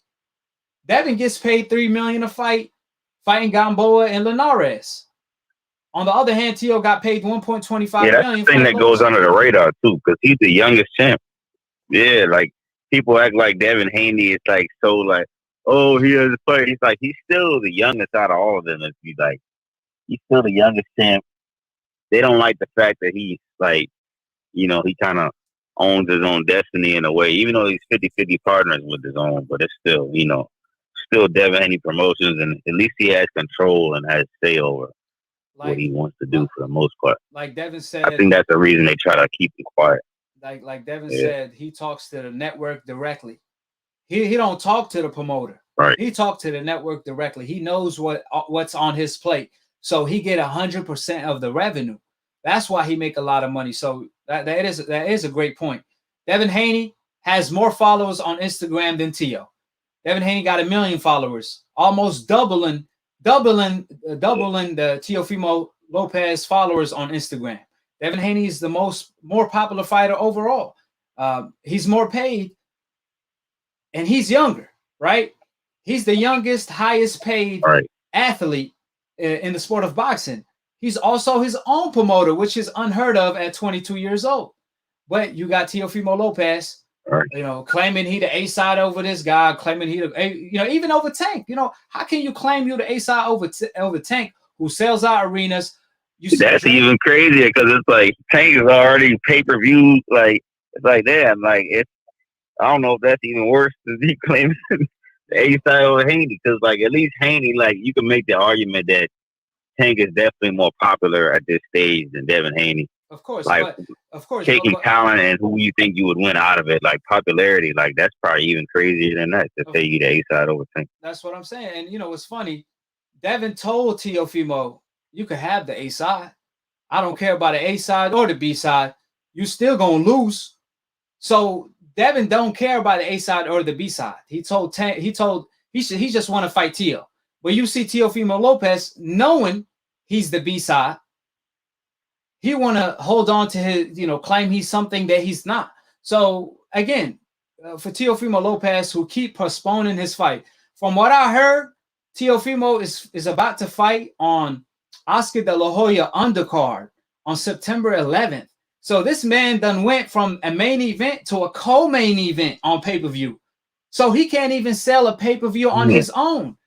Devin gets paid $3 million a fight, fighting Gamboa and Linares. On the other hand, T.O. got paid $1.25 million. That's the thing that goes under the radar too, because he's the youngest champ. Yeah, like people act like Devin Haney is like so like, oh, he has a fight. He's like he's still the youngest out of all of them. If you like, he's still the youngest champ. They don't like the fact that he's like, he kind of owns his own destiny in a way, even though he's 50-50 partners with his own, but it's still, still Devin Haney Promotions, and at least he has control and has say over what he wants to do for the most part. Like Devin said, I think that's the reason they try to keep him quiet. Like Devin said, he talks to the network directly. He don't talk to the promoter. Right. He talked to the network directly. He knows what's on his plate, so he get 100% of the revenue. That's why he make a lot of money. So that is a great point. Devin Haney has more followers on Instagram than T.O. Devin Haney got 1 million followers, almost doubling the Teofimo Lopez followers on Instagram. Devin Haney is the more popular fighter overall. He's more paid, and he's younger, right? He's the youngest, highest paid athlete in the sport of boxing. He's also his own promoter, which is unheard of at 22 years old. But you got Teofimo Lopez, claiming he the A side over this guy, claiming he even over Tank. How can you claim you the A side over Tank, who sells out arenas? That's even crazier because it's like Tank is already pay-per-view. Like it's like damn, like it's. I don't know if that's even worse than he claims the A side over Haney, because like at least Haney, like you can make the argument that Tank is definitely more popular at this stage than Devin Haney. Of course, taking talent and who you think you would win out of it, like popularity, like that's probably even crazier than that to say you the A side over Tank. That's what I'm saying. And it's funny. Devin told Teofimo, you could have the A side. I don't care about the A side or the B side. You still gonna lose. So Devin don't care about the A side or the B side. He told Tank. He just want to fight Teo. But you see Teofimo Lopez knowing he's the B side. He want to hold on to his, claim he's something that he's not. So again, for Teofimo Lopez, who keep postponing his fight, from what I heard, Teofimo is about to fight on Oscar De La Hoya undercard on September 11th. So this man done went from a main event to a co-main event on pay-per-view. So he can't even sell a pay-per-view on his own.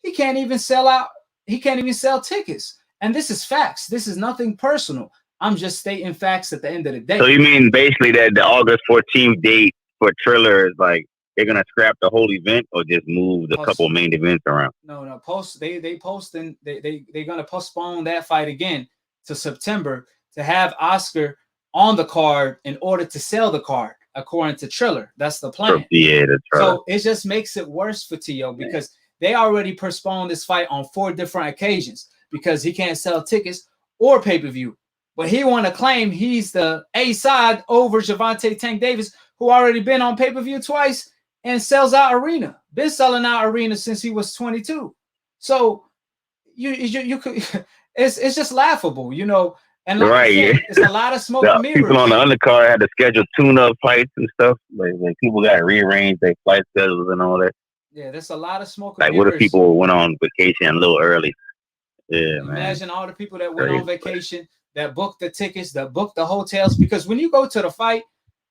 He can't even sell out. He can't even sell tickets. And this is facts. This is nothing personal. I'm just stating facts at the end of the day. So you mean basically that the August 14th date for Triller is like they're gonna scrap the whole event or just move the couple main events around? No. They're gonna postpone that fight again to September to have Oscar on the card in order to sell the card, according to Triller. That's the plan. Yeah, that's right. So it just makes it worse for T.O. because they already postponed this fight on 4 different occasions because he can't sell tickets or pay-per-view. But he want to claim he's the A side over Gervonta Tank Davis, who already been on pay-per-view twice and sells out arena. Been selling out arena since he was 22. So you could it's just laughable, you know. And like right, I said, it's a lot of smoke and mirrors. People on the undercard had to schedule tune-up fights and stuff. Like people got to rearrange their flight schedules and all that. Yeah, there's a lot of smoke. Like, what if people went on vacation a little early? Yeah, Imagine all the people that went on vacation, that booked the tickets, that booked the hotels. Because when you go to the fight,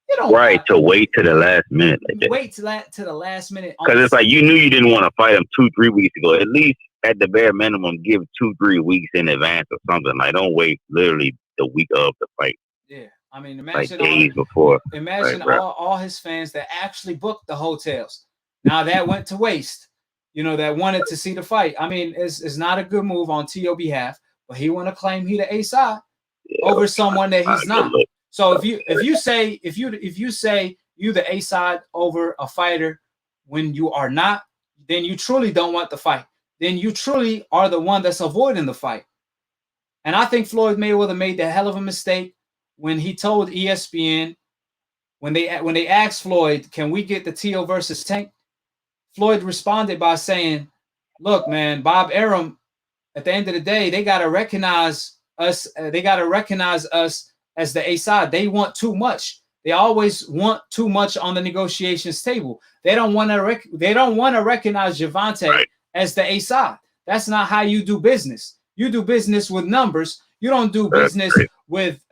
you don't to wait to the last minute. Like wait to the last minute. Because it's like you knew you didn't want to fight him 2-3 weeks ago. At least at the bare minimum, give 2-3 weeks in advance or something. Like, don't wait literally the week of the fight. Yeah, I mean, imagine like days before. Imagine all his fans that actually booked the hotels. Now that went to waste, you know, that wanted to see the fight. I mean, it's not a good move on T.O. behalf, but he want to claim he the A side over someone that he's not. So if you say you the A side over a fighter when you are not, then you truly don't want the fight. Then you truly are the one that's avoiding the fight. And I think Floyd Mayweather made the hell of a mistake when he told ESPN, when they asked Floyd, can we get the T.O. versus Tank? Floyd responded by saying, look, man, Bob Arum, at the end of the day, they got to recognize us. They got to recognize us as the A side. They want too much. They always want too much on the negotiations table. They don't want to recognize Gervonta as the A side. That's not how you do business. You do business with numbers. You don't do business with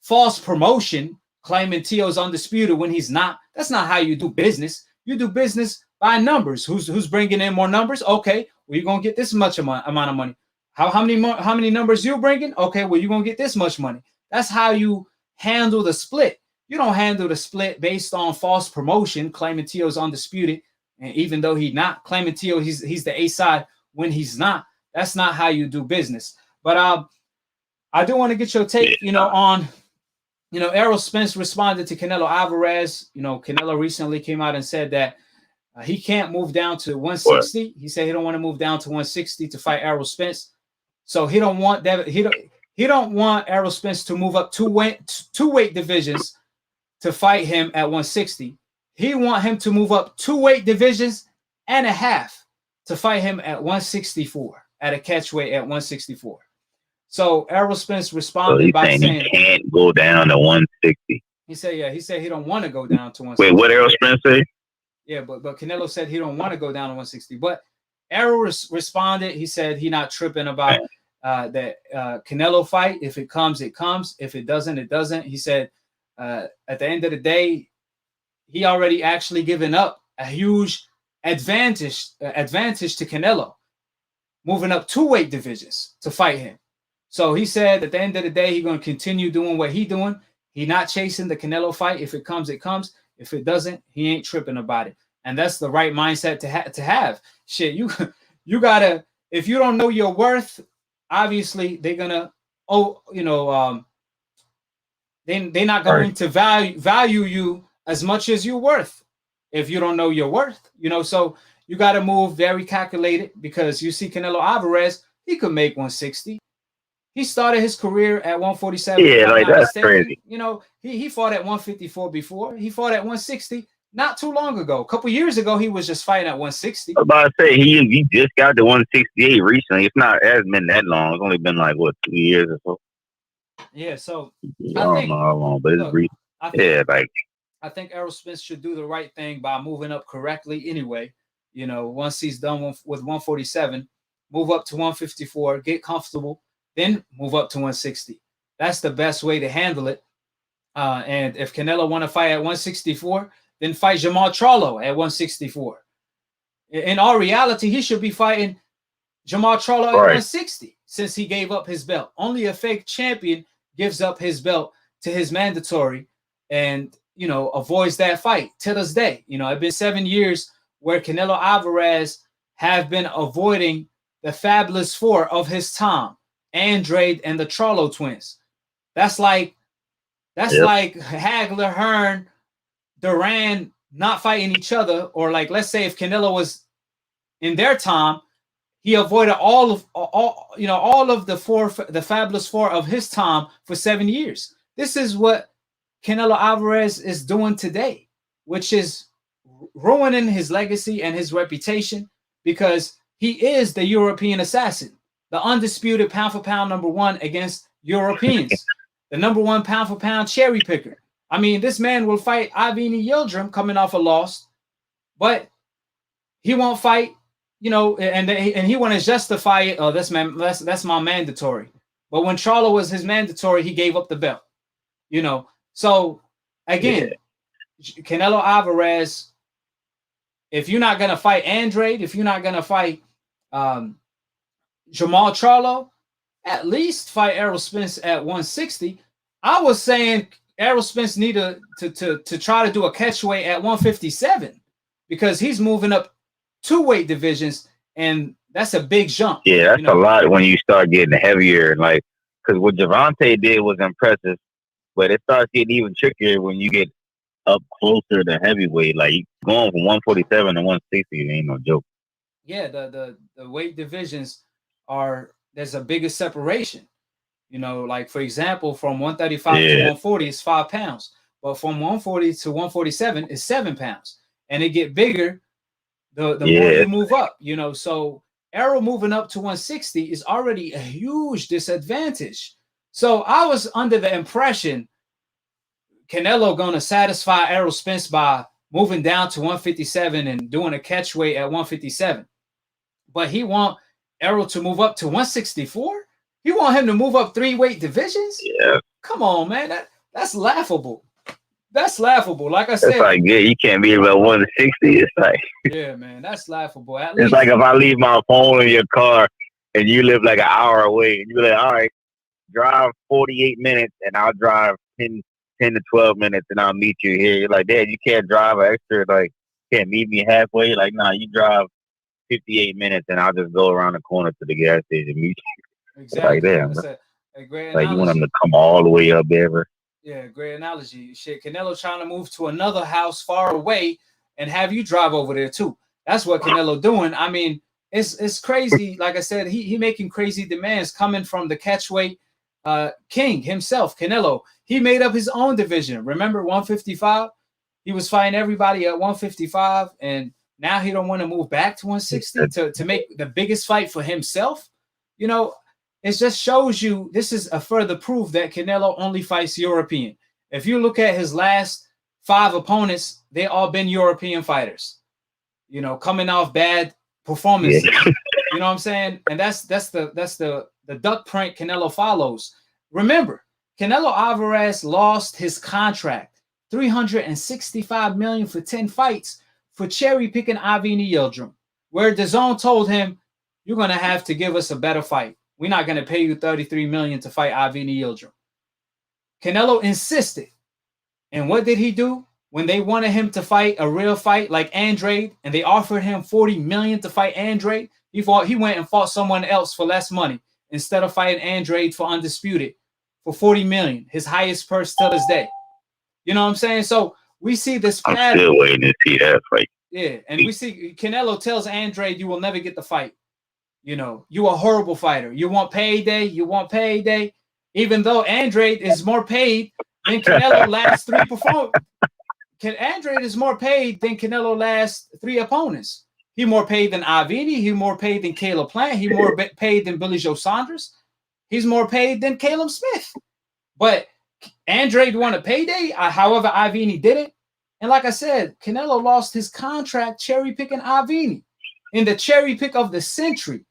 false promotion, claiming T.O.'s undisputed when he's not. That's not how you do business. You do business by numbers. Who's bringing in more numbers? Okay, well, you're gonna get this much amount of money. How many numbers you bringing? Okay, well, you're gonna get this much money. That's how you handle the split. You don't handle the split based on false promotion, claiming T.O.'s undisputed, and even though he's not claiming T.O. he's the A side when he's not. That's not how you do business. But I do want to get your take, on, Errol Spence responded to Canelo Alvarez. Canelo recently came out and said that he can't move down to 160. He said he don't want to move down to 160 to fight Errol Spence. So he don't want that. He don't want Errol Spence to move up two weight divisions to fight him at 160. He want him to move up 2 weight divisions and a half to fight him at 164, at a catchweight at 164. So Errol Spence responded by saying he can't go down to 160. He said he don't want to go down to 160. Wait, what Errol Spence say? Yeah, but Canelo said he don't want to go down to 160. But Errol responded. He said he not tripping about that Canelo fight. If it comes, it comes. If it doesn't, it doesn't. He said at the end of the day, he already actually given up a huge advantage to Canelo, moving up 2 weight divisions to fight him. So he said at the end of the day, he's going to continue doing what he's doing. He not chasing the Canelo fight. If it comes, it comes. If it doesn't, he ain't tripping about it. And that's the right mindset to have. Shit, you gotta, if you don't know your worth, obviously they're gonna, they're not going to value you as much as you're worth if you don't know your worth. So you got to move very calculated, because you see Canelo Alvarez, he could make 160. He started his career at 147. Yeah, like that's crazy. He fought at 154 before. He fought at 160 not too long ago. A couple years ago, he was just fighting at 160. I was about to say he just got to 168 recently. It hasn't been that long. It's only been like 2 years or so. Yeah, so I don't know how long, but it's recent. I think Errol Spence should do the right thing by moving up correctly anyway. Once he's done with 147, move up to 154, get comfortable, then move up to 160. That's the best way to handle it. And if Canelo want to fight at 164, then fight Jamal Charlo at 164. In all reality, he should be fighting Jamal Charlo at 160, since he gave up his belt. Only a fake champion gives up his belt to his mandatory. And avoids that fight to this day. It's been 7 years where Canelo Alvarez have been avoiding the Fabulous Four of his time, Andrade and the Charlo twins. That's like Hagler, Hearn, Duran not fighting each other, or like, let's say if Canelo was in their time, he avoided all of the Fabulous Four of his time for 7 years. This is what Canelo Alvarez is doing today, which is ruining his legacy and his reputation, because he is the European assassin, the undisputed pound for pound number one against Europeans, the number one pound for pound cherry picker. I mean, this man will fight Avni Yildirim coming off a loss, but he won't fight, and he want to justify it. Oh, that's my mandatory. But when Charlo was his mandatory, he gave up the belt. So again, Canelo Alvarez, if you're not gonna fight Andrade, if you're not gonna fight Jamal Charlo, at least fight Errol Spence at 160. I was saying Errol Spence need to try to do a catchweight at 157, because he's moving up 2 weight divisions, and that's a big jump. Yeah, that's a lot when you start getting heavier. Like, because what Gervonta did was impressive, but it starts getting even trickier when you get up closer to heavyweight. Like, going from 147 to 160 ain't no joke. Yeah, the weight divisions there's a bigger separation. Like, for example, from 135 to 140 is 5 pounds, but from 140 to 147 is 7 pounds, and it get bigger the more you move up. So Errol moving up to 160 is already a huge disadvantage. So I was under the impression Canelo going to satisfy Errol Spence by moving down to 157 and doing a catchweight at 157. But he want Errol to move up to 164? He want him to move up 3 weight divisions? Yeah. Come on, man. That's laughable. That's laughable. Like I said, it's like, you can't be about 160. It's like, yeah, man, that's laughable. At it's least, like if I leave my phone in your car and you live like an hour away, and you're like, all right, drive 48 minutes and I'll drive 10 to 12 minutes and I'll meet you here. You're like, Dad, you can't drive an extra, like, can't meet me halfway. You're like, nah, you drive 58 minutes and I'll just go around the corner to the gas station and meet you. Exactly. Like, damn, That's a great like, analogy. you want them to come all the way up there. Yeah, great analogy. Shit, Canelo trying to move to another house far away and have you drive over there too. That's what Canelo doing. I mean, it's crazy. Like I said, he making crazy demands coming from the catchweight king himself, Canelo. He made up his own division. Remember 155? He was fighting everybody at 155, and now he don't want to move back to 160 to make the biggest fight for himself. It just shows you this is a further proof that Canelo only fights European. If you look at his last 5 opponents, they all been European fighters, coming off bad performances. Yeah. You know what I'm saying? And that's the duck print Canelo follows. Remember, Canelo Alvarez lost his contract, $365 million for 10 fights for cherry picking Avni Yildirim, where DAZN told him, you're going to have to give us a better fight. We're not going to pay you $33 million to fight Avni Yildirim. Canelo insisted. And what did he do? When they wanted him to fight a real fight like Andrade, and they offered him $40 million to fight Andrade, he went and fought someone else for less money instead of fighting Andrade for undisputed for $40 million, his highest purse till this day. You know what I'm saying? So we see this pattern. I'm still waiting to see that fight. Yeah, and we see Canelo tells Andrade, you will never get the fight. You a horrible fighter. You want payday. Even though Andrade is more paid than Canelo last 3 performances. Andrade is more paid than Canelo last 3 opponents. He more paid than Avni. He more paid than Caleb Plant. He more paid than Billy Joe Saunders. He's more paid than Caleb Smith. But Andrade won a payday. However, Avni didn't. And like I said, Canelo lost his contract cherry picking Avni in the cherry pick of the century.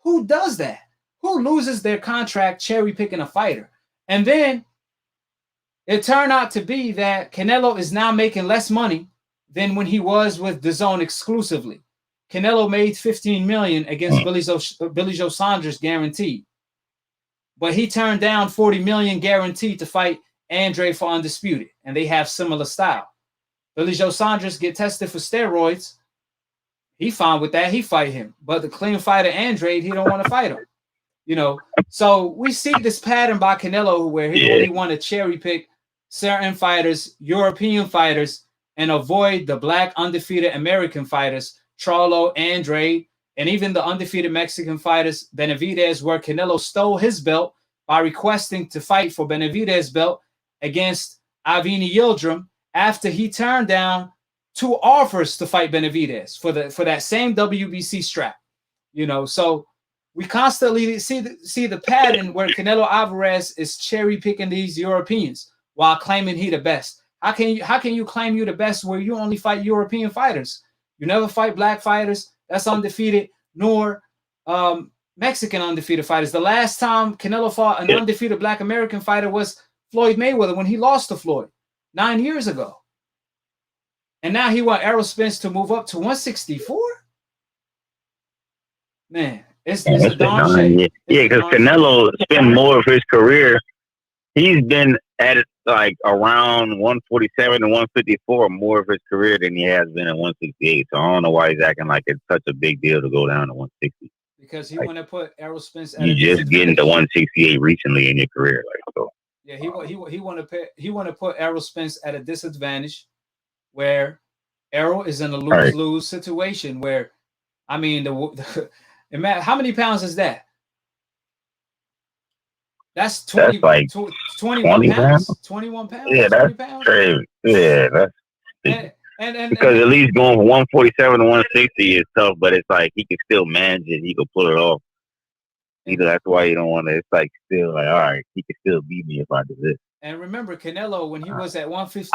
Who does that? Who loses their contract cherry picking a fighter? And then it turned out to be that Canelo is now making less money than when he was with DAZN exclusively. Canelo made $15 million against Billy Joe Saunders guaranteed. But he turned down $40 million guaranteed to fight Andre for Undisputed, and they have similar style. Billy Joe Saunders get tested for steroids. He fine with that. He fight him. But the clean fighter Andre, he don't want to fight him. You know, so we see this pattern by Canelo where he only want to cherry pick certain fighters, European fighters, and avoid the black undefeated American fighters, Charlo, Andre, and even the undefeated Mexican fighters, Benavidez, where Canelo stole his belt by requesting to fight for Benavidez belt against Avni Yildirim after he turned down 2 offers to fight Benavidez for that same WBC strap. You know, so we constantly see the pattern where Canelo Alvarez is cherry picking these Europeans while claiming he the best. How can you claim you the best where you only fight European fighters? You never fight black fighters that's undefeated, nor Mexican undefeated fighters. The last time Canelo fought an undefeated black American fighter was Floyd Mayweather when he lost to Floyd 9 years ago. And now he want Errol Spence to move up to 164? Man, it's a darn shame. Yeah, because Canelo spent more of his career. He's been at it like around 147 to 154 more of his career than he has been at 168. So I don't know why he's acting like it's such a big deal to go down to 160. Because he want to put Errol Spence at you just getting to 168 recently in your career, like so. Yeah, he want to put Errol Spence at a disadvantage, where Errol is in a lose-lose situation. Where, I mean, how many pounds is that? That's 20. That's like 21 pounds. 21 pounds. Yeah, that's crazy. Yeah, that's and because at least going from 147 to 160 is tough, but it's like he can still manage it. He can pull it off. That's why you don't want to. It's like still like, all right, he can still beat me if I do this. And remember, Canelo when he was at 150,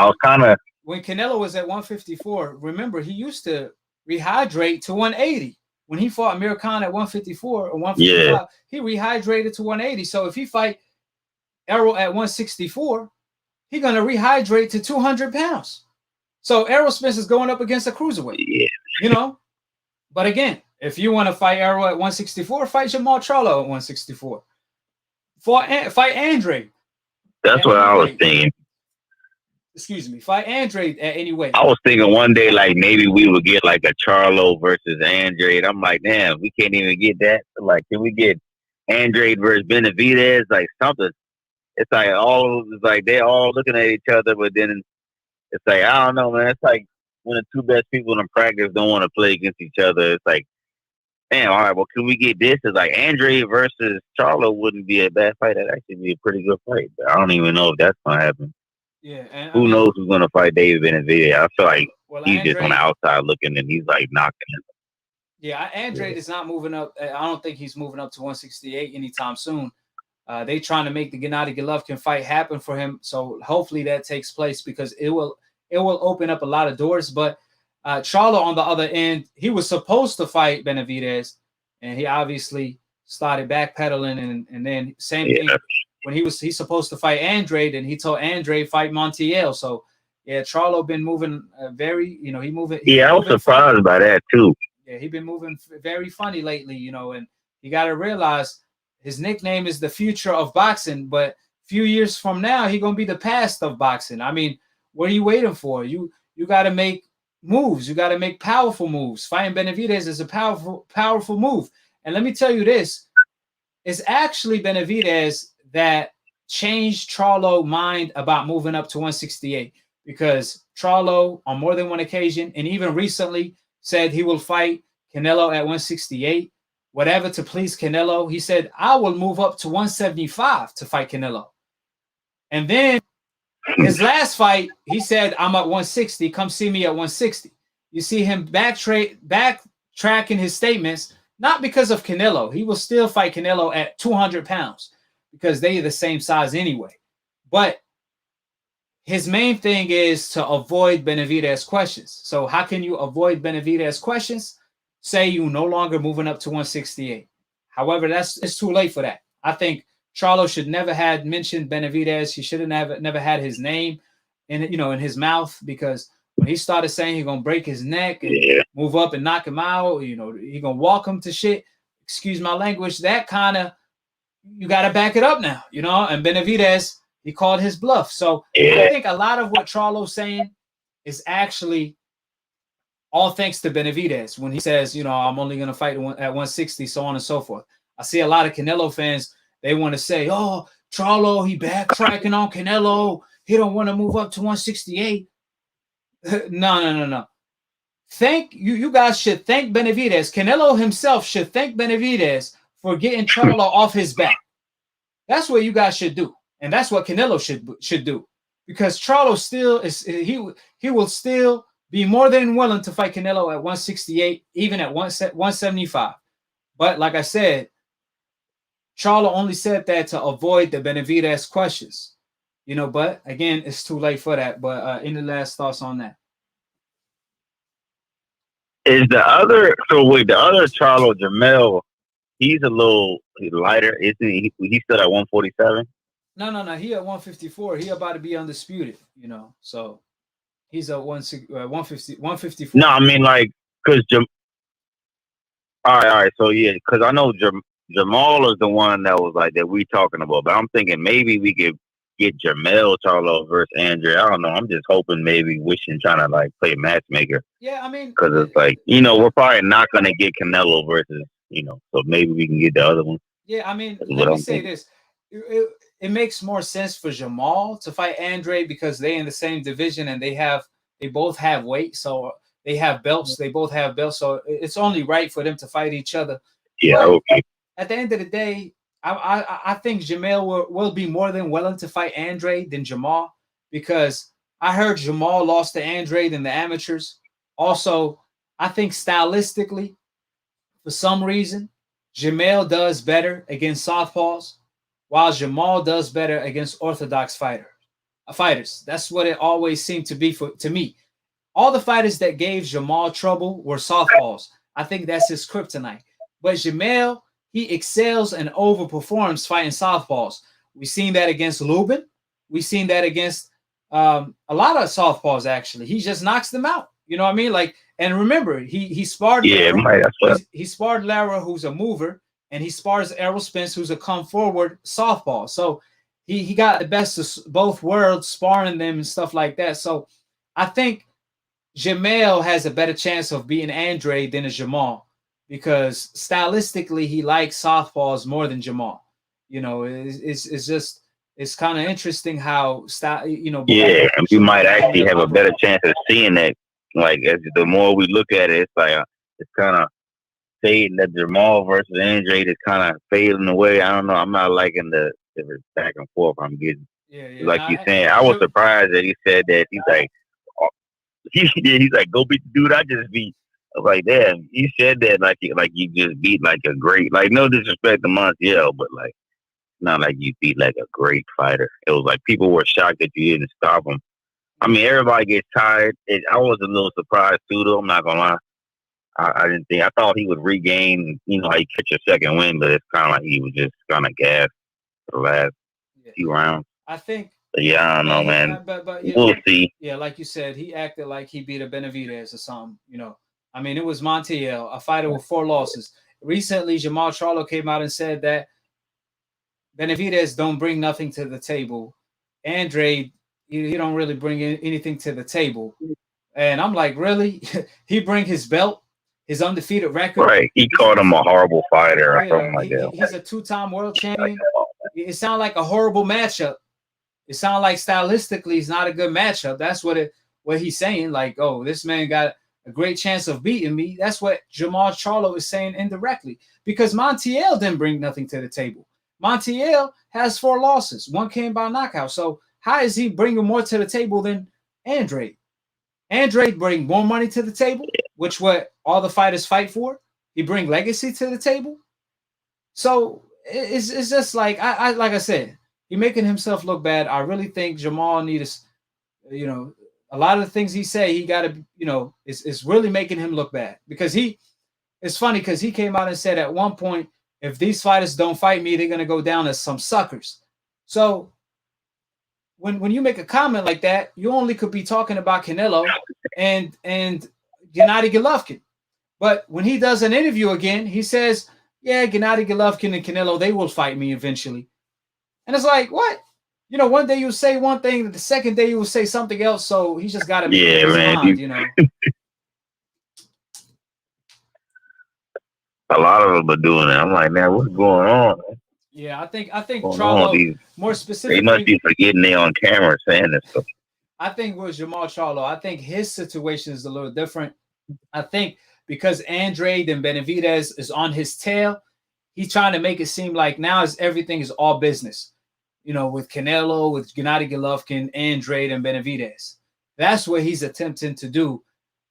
when Canelo was at 154. Remember, he used to rehydrate to 180. When he fought Amir Khan at 154 or 155, he rehydrated to 180. So if he fight Errol at 164, he's gonna rehydrate to 200 pounds. So Errol Spence is going up against a cruiserweight. Yeah. You know, but again, if you want to fight Errol at 164, fight Jamal Charlo at 164. Fight Andre. That's what I was thinking. Excuse me, fight Andre at any weight. I was thinking one day like maybe we would get like a Charlo versus Andre. And I'm like, damn, we can't even get that. Like, can we get Andre versus Benavidez? Like something. It's like they're all looking at each other, but then it's like I don't know, man. It's like when the two best people in practice don't want to play against each other. It's like, damn, all right, well, can we get this? It's like Andre versus Charlo wouldn't be a bad fight. That'd actually be a pretty good fight. But I don't even know if that's gonna happen. Yeah, and who knows who's gonna fight David Benavidez? I feel like he's just on the outside looking, and he's like knocking him. Yeah, Andre is not moving up. I don't think he's moving up to 168 anytime soon. They trying to make the Gennady Golovkin fight happen for him, so hopefully that takes place because it will open up a lot of doors. But Charlo on the other end, he was supposed to fight Benavidez, and he obviously started backpedaling, and then same thing. When he's supposed to fight Andre, then he told Andre fight Montiel. So yeah, Charlo been moving very, he moving. I was surprised by that too. Yeah, he been moving very funny lately, and you got to realize his nickname is the future of boxing, but few years from now he gonna be the past of boxing. I mean, what are you waiting for? You got to make moves. You got to make powerful moves. Fighting Benavidez is a powerful move. And let me tell you this: it's actually Benavidez that changed Charlo's mind about moving up to 168, because Charlo on more than one occasion and even recently said he will fight Canelo at 168, whatever to please Canelo. He said, I will move up to 175 to fight Canelo. And then his last fight, he said, I'm at 160. Come see me at 160. You see him backtracking his statements, not because of Canelo. He will still fight Canelo at 200 pounds. Because they are the same size anyway. But his main thing is to avoid Benavidez questions. So how can you avoid Benavidez questions? Say you no longer moving up to 168. However, it's too late for that. I think Charlo should never had mentioned Benavidez. He should have never had his name in his mouth, because when he started saying he's gonna break his neck and move up and knock him out, he gonna walk him to shit. Excuse my language. That kind of, you got to back it up now, and Benavidez, He called his bluff. So I think a lot of what Charlo's saying is actually all thanks to Benavidez when he says, you know, I'm only going to fight at 160, so on and so forth. I see a lot of Canelo fans, they want to say, oh, Charlo, he backtracking on Canelo. He don't want to move up to 168. No. Thank you. You guys should thank Benavidez. Canelo himself should thank Benavidez for getting Charlo off his back. That's what you guys should do, and that's what Canelo should do, because Charlo still is he will still be more than willing to fight Canelo at 168, even at 175. But like I said, Charlo only said that to avoid the Benavidez questions, you know. But again, it's too late for that. But any last thoughts on that? Is the other Charlo Jamel? He's a little lighter, isn't he? He's still at 147. No. He at 154. He about to be undisputed, you know. So he's at 154. No, I mean like because all right. So yeah, because I know Jamal is the one that was like that we talking about, but I'm thinking maybe we could get Jamel Charlo versus Andre. I don't know. I'm just hoping, maybe wishing, trying to like play matchmaker. Yeah, I mean, because it's like, you know, we're probably not gonna get Canelo versus, you know, so maybe we can get the other one. Yeah, I mean, let me say this. It makes more sense for Jamal to fight Andre because they're in the same division and they both have weight, so they have belts. They both have belts, so it's only right for them to fight each other. Yeah, but okay. At the end of the day, I think Jamel will be more than willing to fight Andre than Jamal, because I heard Jamal lost to Andre in the amateurs. Also, I think stylistically, for some reason, Jamel does better against southpaws, while Jamal does better against orthodox fighters. That's what it always seemed to be to me. All the fighters that gave Jamal trouble were southpaws. I think that's his kryptonite. But Jamel, he excels and overperforms fighting southpaws. We've seen that against Lubin. We've seen that against a lot of southpaws, actually. He just knocks them out. You know what I mean? Like, and remember, he sparred he sparred Lara, who's a mover, and he spars Errol Spence, who's a come forward southpaw. So he got the best of both worlds, sparring them and stuff like that. So I think Jamel has a better chance of beating Andre than a Jamal, because stylistically he likes southpaws more than Jamal. You know, it's kind of interesting how Yeah, and we might actually have a better chance of seeing that. Like, as the more we look at it, it's like it's kind of fading. That Jamal versus Andre is kind of fading away. I don't know. I'm not liking the back and forth I'm getting. Like you're saying, I was surprised that he said that. He's like, he's like, go beat the dude I just beat. I was like, damn, he said that like you just beat like a great, like, no disrespect to Montiel, but like, not like you beat like a great fighter. It was like people were shocked that you didn't stop him. I mean, everybody gets tired. I was a little surprised too, though. I'm not gonna lie. I didn't think. I thought he would regain, you know, he catch a second win, but it's kind of like he was just kind of gassed for the last few rounds. I think. But yeah, I don't know, man. But we'll see. Yeah, like you said, he acted like he beat a Benavidez or something. You know, I mean, it was Montiel, a fighter with 4 losses. Recently, Jamal Charlo came out and said that Benavidez don't bring nothing to the table. Andre, he don't really bring anything to the table. And I'm like, really? He bring his belt, his undefeated record. Right. He called him a horrible fighter or something like that. He's a 2-time world champion. It sounds like a horrible matchup. It sounds like stylistically it's not a good matchup. That's what he's saying. Like, oh, this man got a great chance of beating me. That's what Jamal Charlo is saying indirectly, because Montiel didn't bring nothing to the table. Montiel has 4 losses. 1 came by knockout. So how is he bringing more to the table than Andre? Andre bring more money to the table, which what all the fighters fight for. He bring legacy to the table. So it's just like I like I said, he making himself look bad. I really think Jamal needs, you know, a lot of the things he say, he got to, you know, is really making him look bad, because it's funny because he came out and said at one point, if these fighters don't fight me, they're going to go down as some suckers. So when you make a comment like that, you only could be talking about Canelo and Gennady Golovkin. But when he does an interview again, he says, yeah, Gennady Golovkin and Canelo, they will fight me eventually. And it's like, what? you know, one day you say one thing, the second day you will say something else. So he just got to make Yeah, up his man. mind, you know. A lot of them are doing it. I'm like, man, what's going on? Yeah, I think What's going on? Charlo more They must specifically. be forgetting they on camera saying this stuff. I think with Jamal Charlo, I think his situation is a little different. I think because Andrade and Benavidez is on his tail, he's trying to make it seem like now is everything is all business. You know, with Canelo, with Gennady Golovkin, Andrade, and Benavidez. That's what he's attempting to do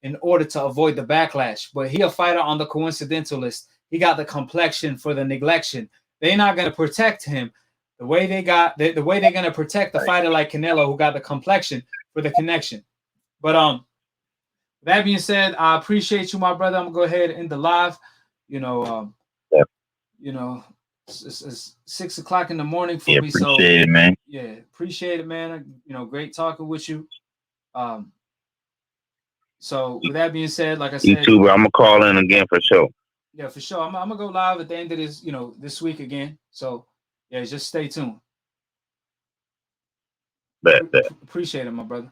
in order to avoid the backlash. But he a fighter on the coincidental list. He got the complexion for the neglection. They're not going to protect him the way they got the way they're going to protect the fighter like Canelo who got the complexion for the connection. But that being said, I appreciate you, my brother. I'm gonna go ahead and end the live. You know, Yeah. you know, it's 6 o'clock in the morning for Yeah, me. appreciate it, man. Yeah, appreciate it, man. You know, great talking with you. So with that being said, like I said, YouTube, I'm gonna call in again for sure. yeah, for sure. I'm gonna go live at the end of this, you know, this week again. So yeah, just stay tuned. Bet. Appreciate it, my brother.